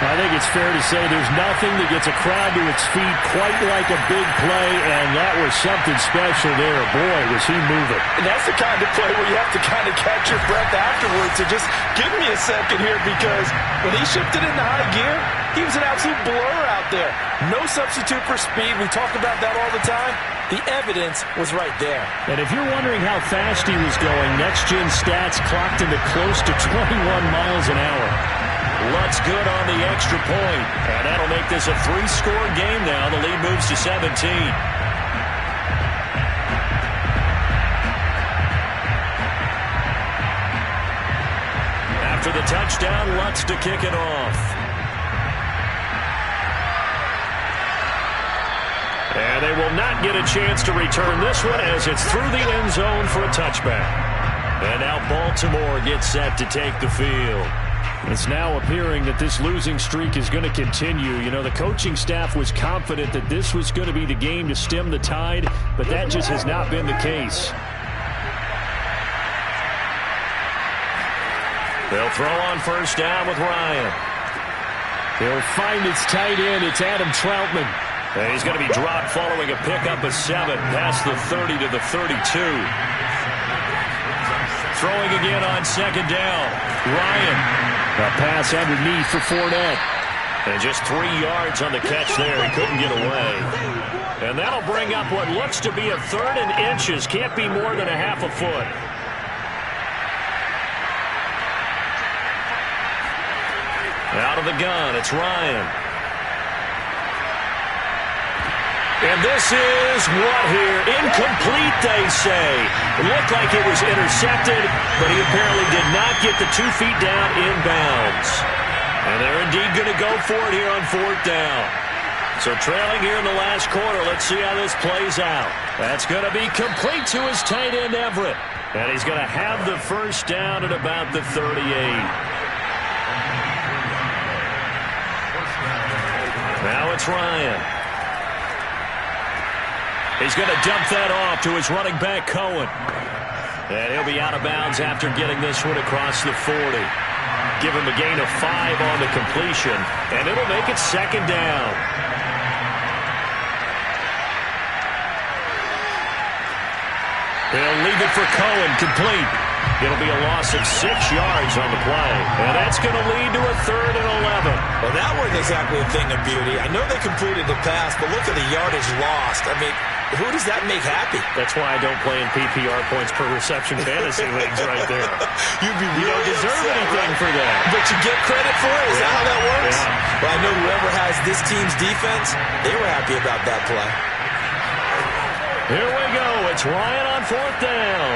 I think it's fair to say there's nothing that gets a crowd to its feet quite like a big play, and that was something special there. Boy, was he moving. And that's the kind of play where you have to kind of catch your breath afterwards. So just give me a second here, because when he shifted into high gear, he was an absolute blur out there. No substitute for speed. We talk about that all the time. The evidence was right there. And if you're wondering how fast he was going, next-gen stats clocked him at close to 21 miles an hour. Lutz good on the extra point, and that'll make this a 3-score game now. The lead moves to 17. After the touchdown, Lutz to kick it off. And they will not get a chance to return this one as it's through the end zone for a touchback. And now Baltimore gets set to take the field. It's now appearing that this losing streak is going to continue. You know, the coaching staff was confident that this was going to be the game to stem the tide, but that just has not been the case. They'll throw on first down with Ryan. He'll find its tight end. It's Adam Troutman. And he's going to be dropped following a pickup of 7 past the 30 to the 32. Throwing again on second down. Ryan. A pass underneath for Fournette. And just 3 yards on the catch there. He couldn't get away. And that'll bring up what looks to be a 3rd and inches. Can't be more than a half a foot. Out of the gun, it's Ryan. And this is what here? Incomplete, they say. It looked like it was intercepted, but he apparently did not get the 2 feet down inbounds. And they're indeed going to go for it here on 4th down. So trailing here in the last quarter, let's see how this plays out. That's going to be complete to his tight end, Everett. And he's going to have the first down at about the 38. Now it's Ryan. He's going to dump that off to his running back, Cohen. And he'll be out of bounds after getting this one across the 40. Give him a gain of 5 on the completion, and it'll make it 2nd down. He'll leave it for Cohen, complete. It'll be a loss of 6 yards on the play. And that's going to lead to a 3rd and 11. Well, that wasn't exactly a thing of beauty. I know they completed the pass, but look at the yardage lost. I mean, who does that make happy? That's why I don't play in PPR points per reception fantasy leagues right there. You'd be really you don't deserve upset, anything right? for that. But you get credit for it? Is that how that works? Yeah. Well, I know whoever has this team's defense, they were happy about that play. Here we go. It's Ryan on 4th down.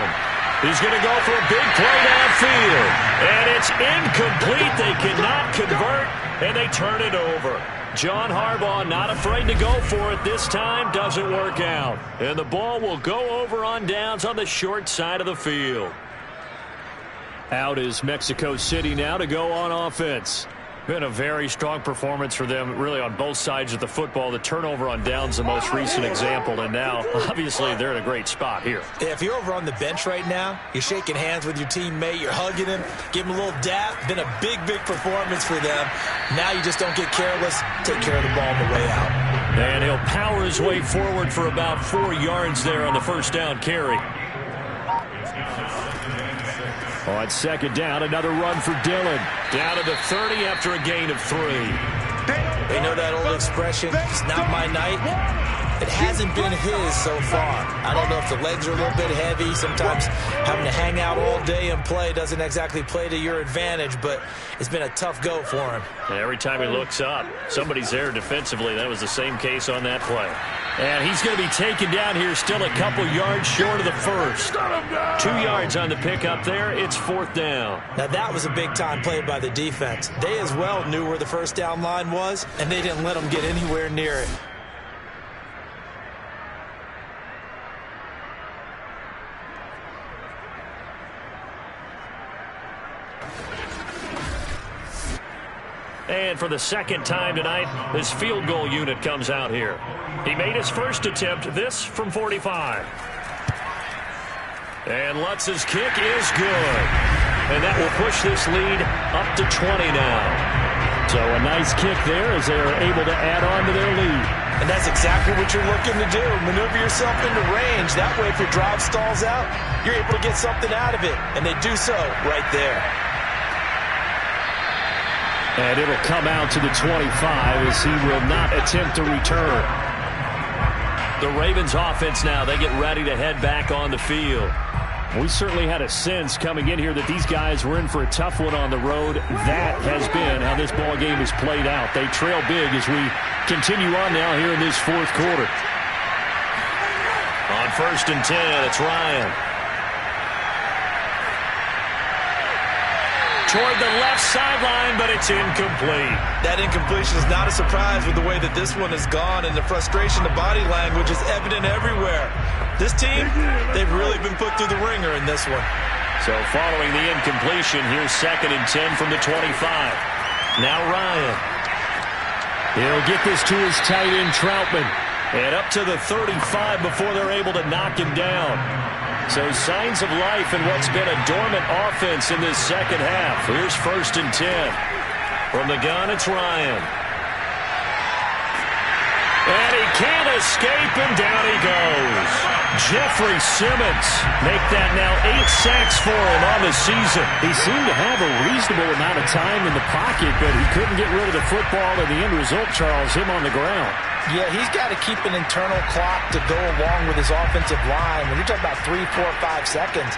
He's going to go for a big play downfield. And it's incomplete. They cannot convert, and they turn it over. John Harbaugh not afraid to go for it this time. Doesn't work out. And the ball will go over on downs on the short side of the field. Out is Mexico City now to go on offense. Been a very strong performance for them, really, on both sides of the football. The turnover on downs, the most recent example, and now, obviously, they're in a great spot here. Yeah, if you're over on the bench right now, you're shaking hands with your teammate, you're hugging him, give him a little dap. Been a big, big performance for them. Now you just don't get careless. Take care of the ball on the way out. And he'll power his way forward for about 4 yards there on the first down carry. On 2nd down, another run for Dillon. Down to the 30 after a gain of 3. They know that old expression, it's not my night. It hasn't been his so far. I don't know if the legs are a little bit heavy. Sometimes having to hang out all day and play doesn't exactly play to your advantage, but it's been a tough go for him. And every time he looks up, somebody's there defensively. That was the same case on that play. And he's going to be taken down here, still a couple yards short of the first. 2 yards on the pickup there. It's 4th down. Now that was a big-time play by the defense. They as well knew where the first down line was, and they didn't let them get anywhere near it. And for the 2nd time tonight, his field goal unit comes out here. He made his first attempt, this from 45. And Lutz's kick is good. And that will push this lead up to 20 now. So a nice kick there as they're able to add on to their lead. And that's exactly what you're looking to do. Maneuver yourself into range. That way, if your drive stalls out, you're able to get something out of it. And they do so right there. And it'll come out to the 25 as he will not attempt to return. The Ravens offense now, they get ready to head back on the field. We certainly had a sense coming in here that these guys were in for a tough one on the road. That has been how this ball game has played out. They trail big as we continue on now here in this 4th quarter. On 1st and 10, it's Ryan. Toward the left sideline, but it's incomplete. That incompletion is not a surprise with the way that this one has gone, and the frustration, the body language is evident everywhere. This team, they've really been put through the ringer in this one. So following the incompletion, here's 2nd and 10 from the 25. Now Ryan. He'll get this to his tight end, Troutman. And up to the 35 before they're able to knock him down. So signs of life in what's been a dormant offense in this second half. Here's 1st and 10. From the gun, it's Ryan. And he can't escape, and down he goes. Jeffrey Simmons make that now 8 sacks for him on the season. He seemed to have a reasonable amount of time in the pocket, but he couldn't get rid of the football, and the end result, Charles, him on the ground. Yeah, he's got to keep an internal clock to go along with his offensive line. When you're talking about 3, 4, 5 seconds,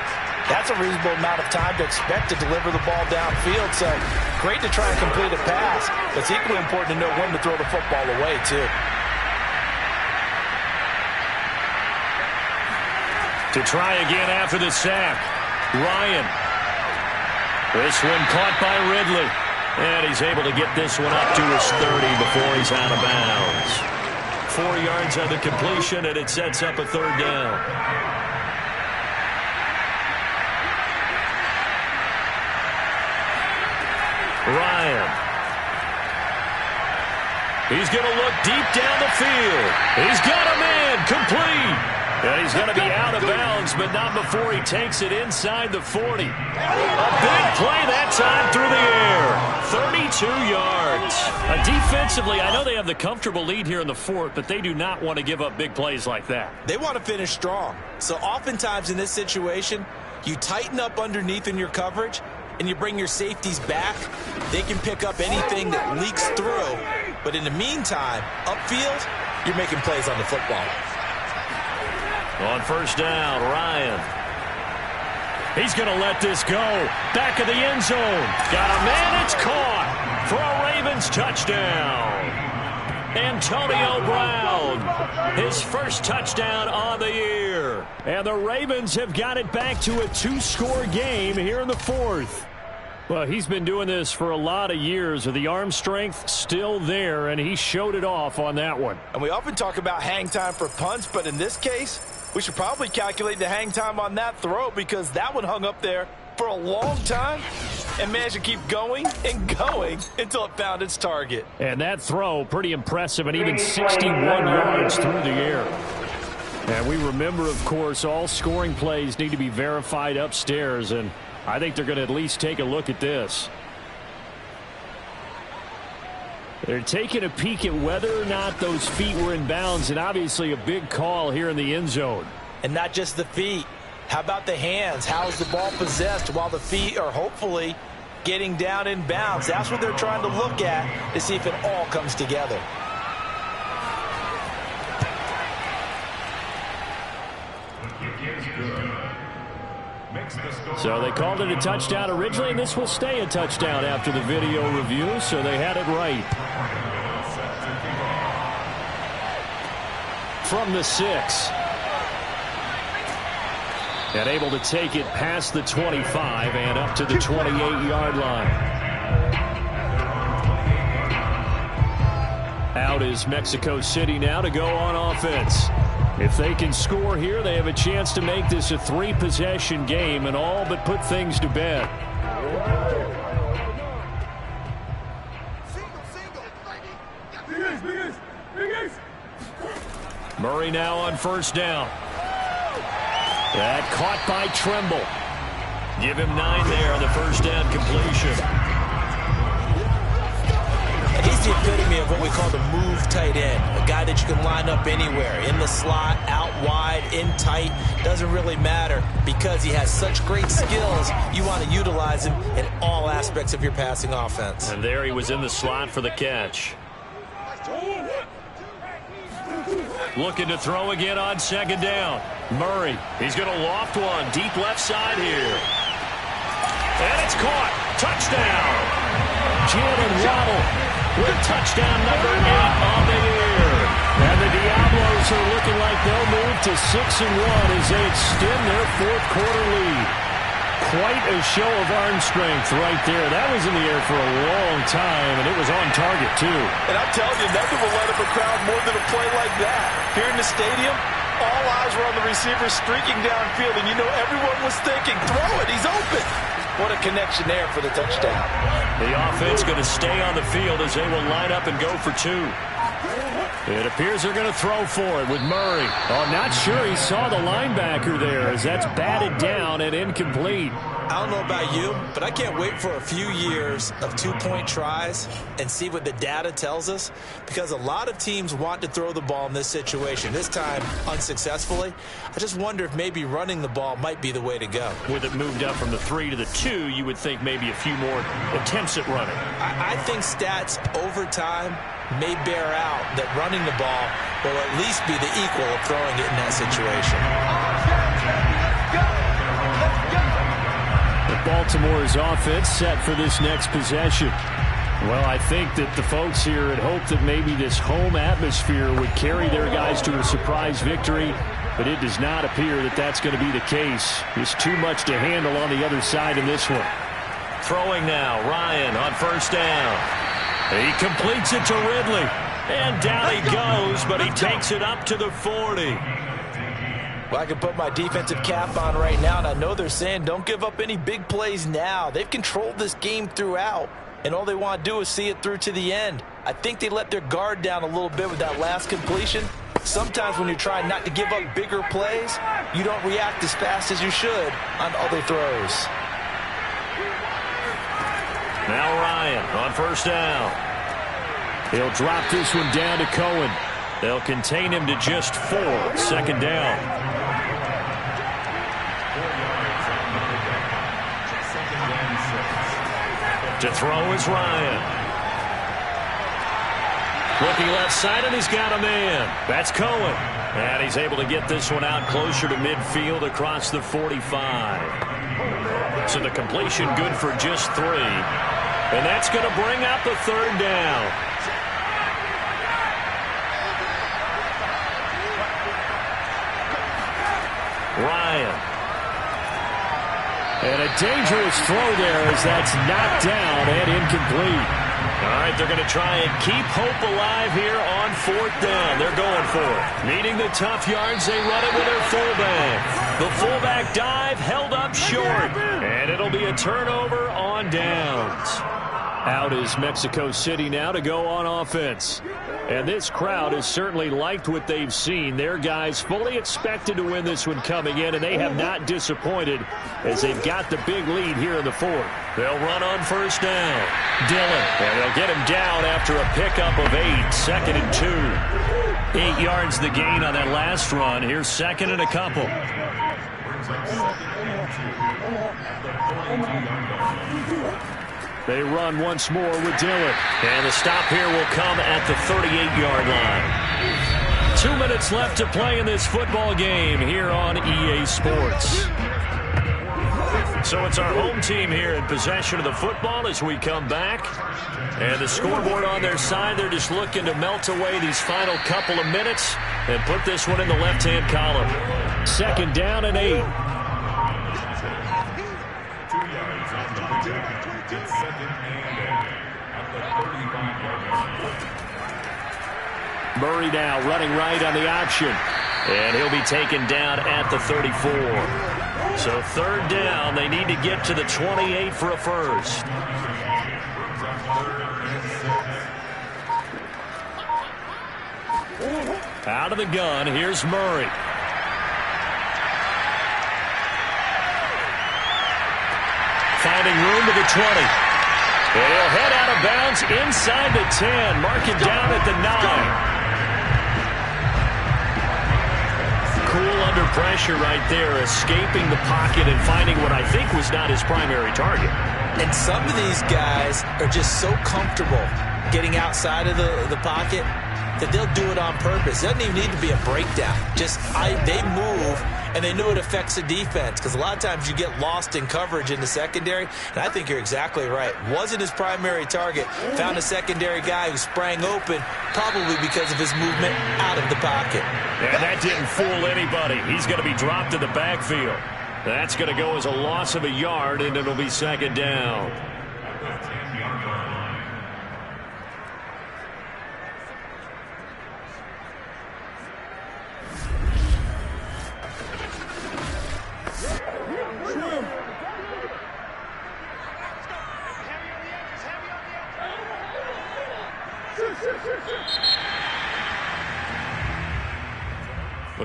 that's a reasonable amount of time to expect to deliver the ball downfield. So great to try and complete a pass, but it's equally important to know when to throw the football away, too. To try again after the sack, Ryan. This one caught by Ridley. And he's able to get this one up to his 30 before he's out of bounds. 4 yards on the completion, and it sets up a 3rd down. Ryan. He's going to look deep down the field. He's got a man complete. And he's going to be out of bounds, but not before he takes it inside the 40. A big play that time through the air. 32 yards. Defensively, I know they have the comfortable lead here in the 4th, but they do not want to give up big plays like that. They want to finish strong. So oftentimes in this situation, you tighten up underneath in your coverage, and you bring your safeties back. They can pick up anything that leaks through. But in the meantime, upfield, you're making plays on the football. On 1st down, Ryan. He's going to let this go. Back of the end zone. Got a man. It's caught for a Ravens touchdown. Antonio Brown, his first touchdown on the year. And the Ravens have got it back to a 2-score game here in the 4th. Well, he's been doing this for a lot of years with the arm strength still there, and he showed it off on that one. And we often talk about hang time for punts, but in this case, we should probably calculate the hang time on that throw because that one hung up there for a long time and managed to keep going and going until it found its target. And that throw, pretty impressive, and even 61 yards through the air. And we remember, of course, all scoring plays need to be verified upstairs, and I think they're going to at least take a look at this. They're taking a peek at whether or not those feet were in bounds, and obviously a big call here in the end zone. And not just the feet. How about the hands? How is the ball possessed while the feet are hopefully getting down in bounds? That's what they're trying to look at to see if it all comes together. So they called it a touchdown originally, and this will stay a touchdown after the video review, so they had it right. From the 6. And able to take it past the 25 and up to the 28-yard line. Out is Mexico City now to go on offense. If they can score here, they have a chance to make this a 3-possession game and all but put things to bed. Murray now on 1st down. That caught by Tremble. Give him 9 there on the 1st down completion. He's the epitome of what we call the move tight end. A guy that you can line up anywhere. In the slot, out wide, in tight. Doesn't really matter because he has such great skills. You want to utilize him in all aspects of your passing offense. And there he was in the slot for the catch. Looking to throw again on 2nd down. Murray, he's going to loft one. Deep left side here. And it's caught. Touchdown. Jalen Waddle with touchdown number 8 on the year. And the Diablos are looking like they'll move to 6-1 as they extend their 4th quarter lead. Quite a show of arm strength right there. That was in the air for a long time, and it was on target, too. And I'm telling you, nothing will light up a crowd more than a play like that. Here in the stadium, all eyes were on the receiver streaking downfield, and you know everyone was thinking, throw it, he's open. What a connection there for the touchdown. The offense going to stay on the field as they will line up and go for 2. It appears they're going to throw for it with Murray. Oh, not sure he saw the linebacker there as that's batted down and incomplete. I don't know about you, but I can't wait for a few years of two-point tries and see what the data tells us, because a lot of teams want to throw the ball in this situation, this time unsuccessfully. I just wonder if maybe running the ball might be the way to go. With it moved up from the 3 to the 2, you would think maybe a few more attempts at running. I think stats over time may bear out that running the ball will at least be the equal of throwing it in that situation. Baltimore's offense set for this next possession. Well, I think that the folks here had hoped that maybe this home atmosphere would carry their guys to a surprise victory, but it does not appear that that's going to be the case. There's too much to handle on the other side in this one. Throwing now, Ryan on first down. He completes it to Ridley. And down he goes, but he takes it up to the 40. Well, I can put my defensive cap on right now, and I know they're saying don't give up any big plays now. They've controlled this game throughout, and all they want to do is see it through to the end. I think they let their guard down a little bit with that last completion. Sometimes when you're trying not to give up bigger plays, you don't react as fast as you should on other throws. Now Ryan on first down. He'll drop this one down to Cohen. They'll contain him to just 4. Second down. To throw is Ryan. Looking left side, and he's got a man. That's Cohen. And he's able to get this one out closer to midfield across the 45. So the completion good for just 3. And that's going to bring up the third down. Ryan. And a dangerous throw there as that's knocked down and incomplete. All right, they're going to try and keep hope alive here on 4th down. They're going for it. Needing the tough yards, they run it with their fullback. The fullback dive held up short. And it'll be a turnover on downs. Out is Mexico City now to go on offense. And this crowd has certainly liked what they've seen. Their guys fully expected to win this one coming in, and they have not disappointed as they've got the big lead here in the 4th. They'll run on first down. Dillon. And they'll get him down after a pickup of 8. 2nd and 2. 8 yards the gain on that last run. Here's 2nd and a couple. They run once more with Dillon. And the stop here will come at the 38-yard line. 2 minutes left to play in this football game here on EA Sports. So it's our home team here in possession of the football as we come back. And the scoreboard on their side, they're just looking to melt away these final couple of minutes and put this one in the left-hand column. 2nd down and 8. Murray now running right on the option. And he'll be taken down at the 34. So 3rd down, they need to get to the 28 for a first. Out of the gun, here's Murray. Finding room to the 20. And he'll head out of bounds inside the 10. Mark it down at the 9. Cool under pressure right there, escaping the pocket and finding what I think was not his primary target. And some of these guys are just so comfortable getting outside of the pocket that they'll do it on purpose. It doesn't even need to be a breakdown. Just they move, and they know it affects the defense, because a lot of times you get lost in coverage in the secondary, and I think you're exactly right. Wasn't his primary target. Found a secondary guy who sprang open, probably because of his movement out of the pocket. And that didn't fool anybody. He's going to be dropped in the backfield. That's going to go as a loss of a yard, and it'll be 2nd down.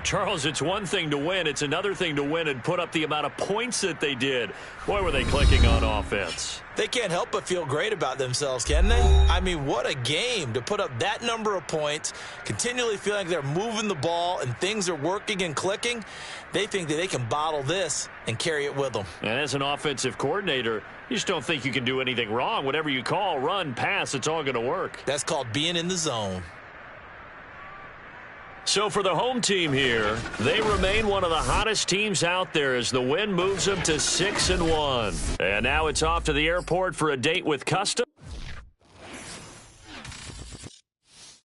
Charles, it's one thing to win. It's another thing to win and put up the amount of points that they did. Boy, were they clicking on offense. They can't help but feel great about themselves, can they? I mean, what a game to put up that number of points, continually feeling like they're moving the ball and things are working and clicking. They think that they can bottle this and carry it with them. And as an offensive coordinator, you just don't think you can do anything wrong. Whatever you call, run, pass, it's all going to work. That's called being in the zone. So for the home team here, they remain one of the hottest teams out there as the win moves them to 6-1. And now it's off to the airport for a date with Custom.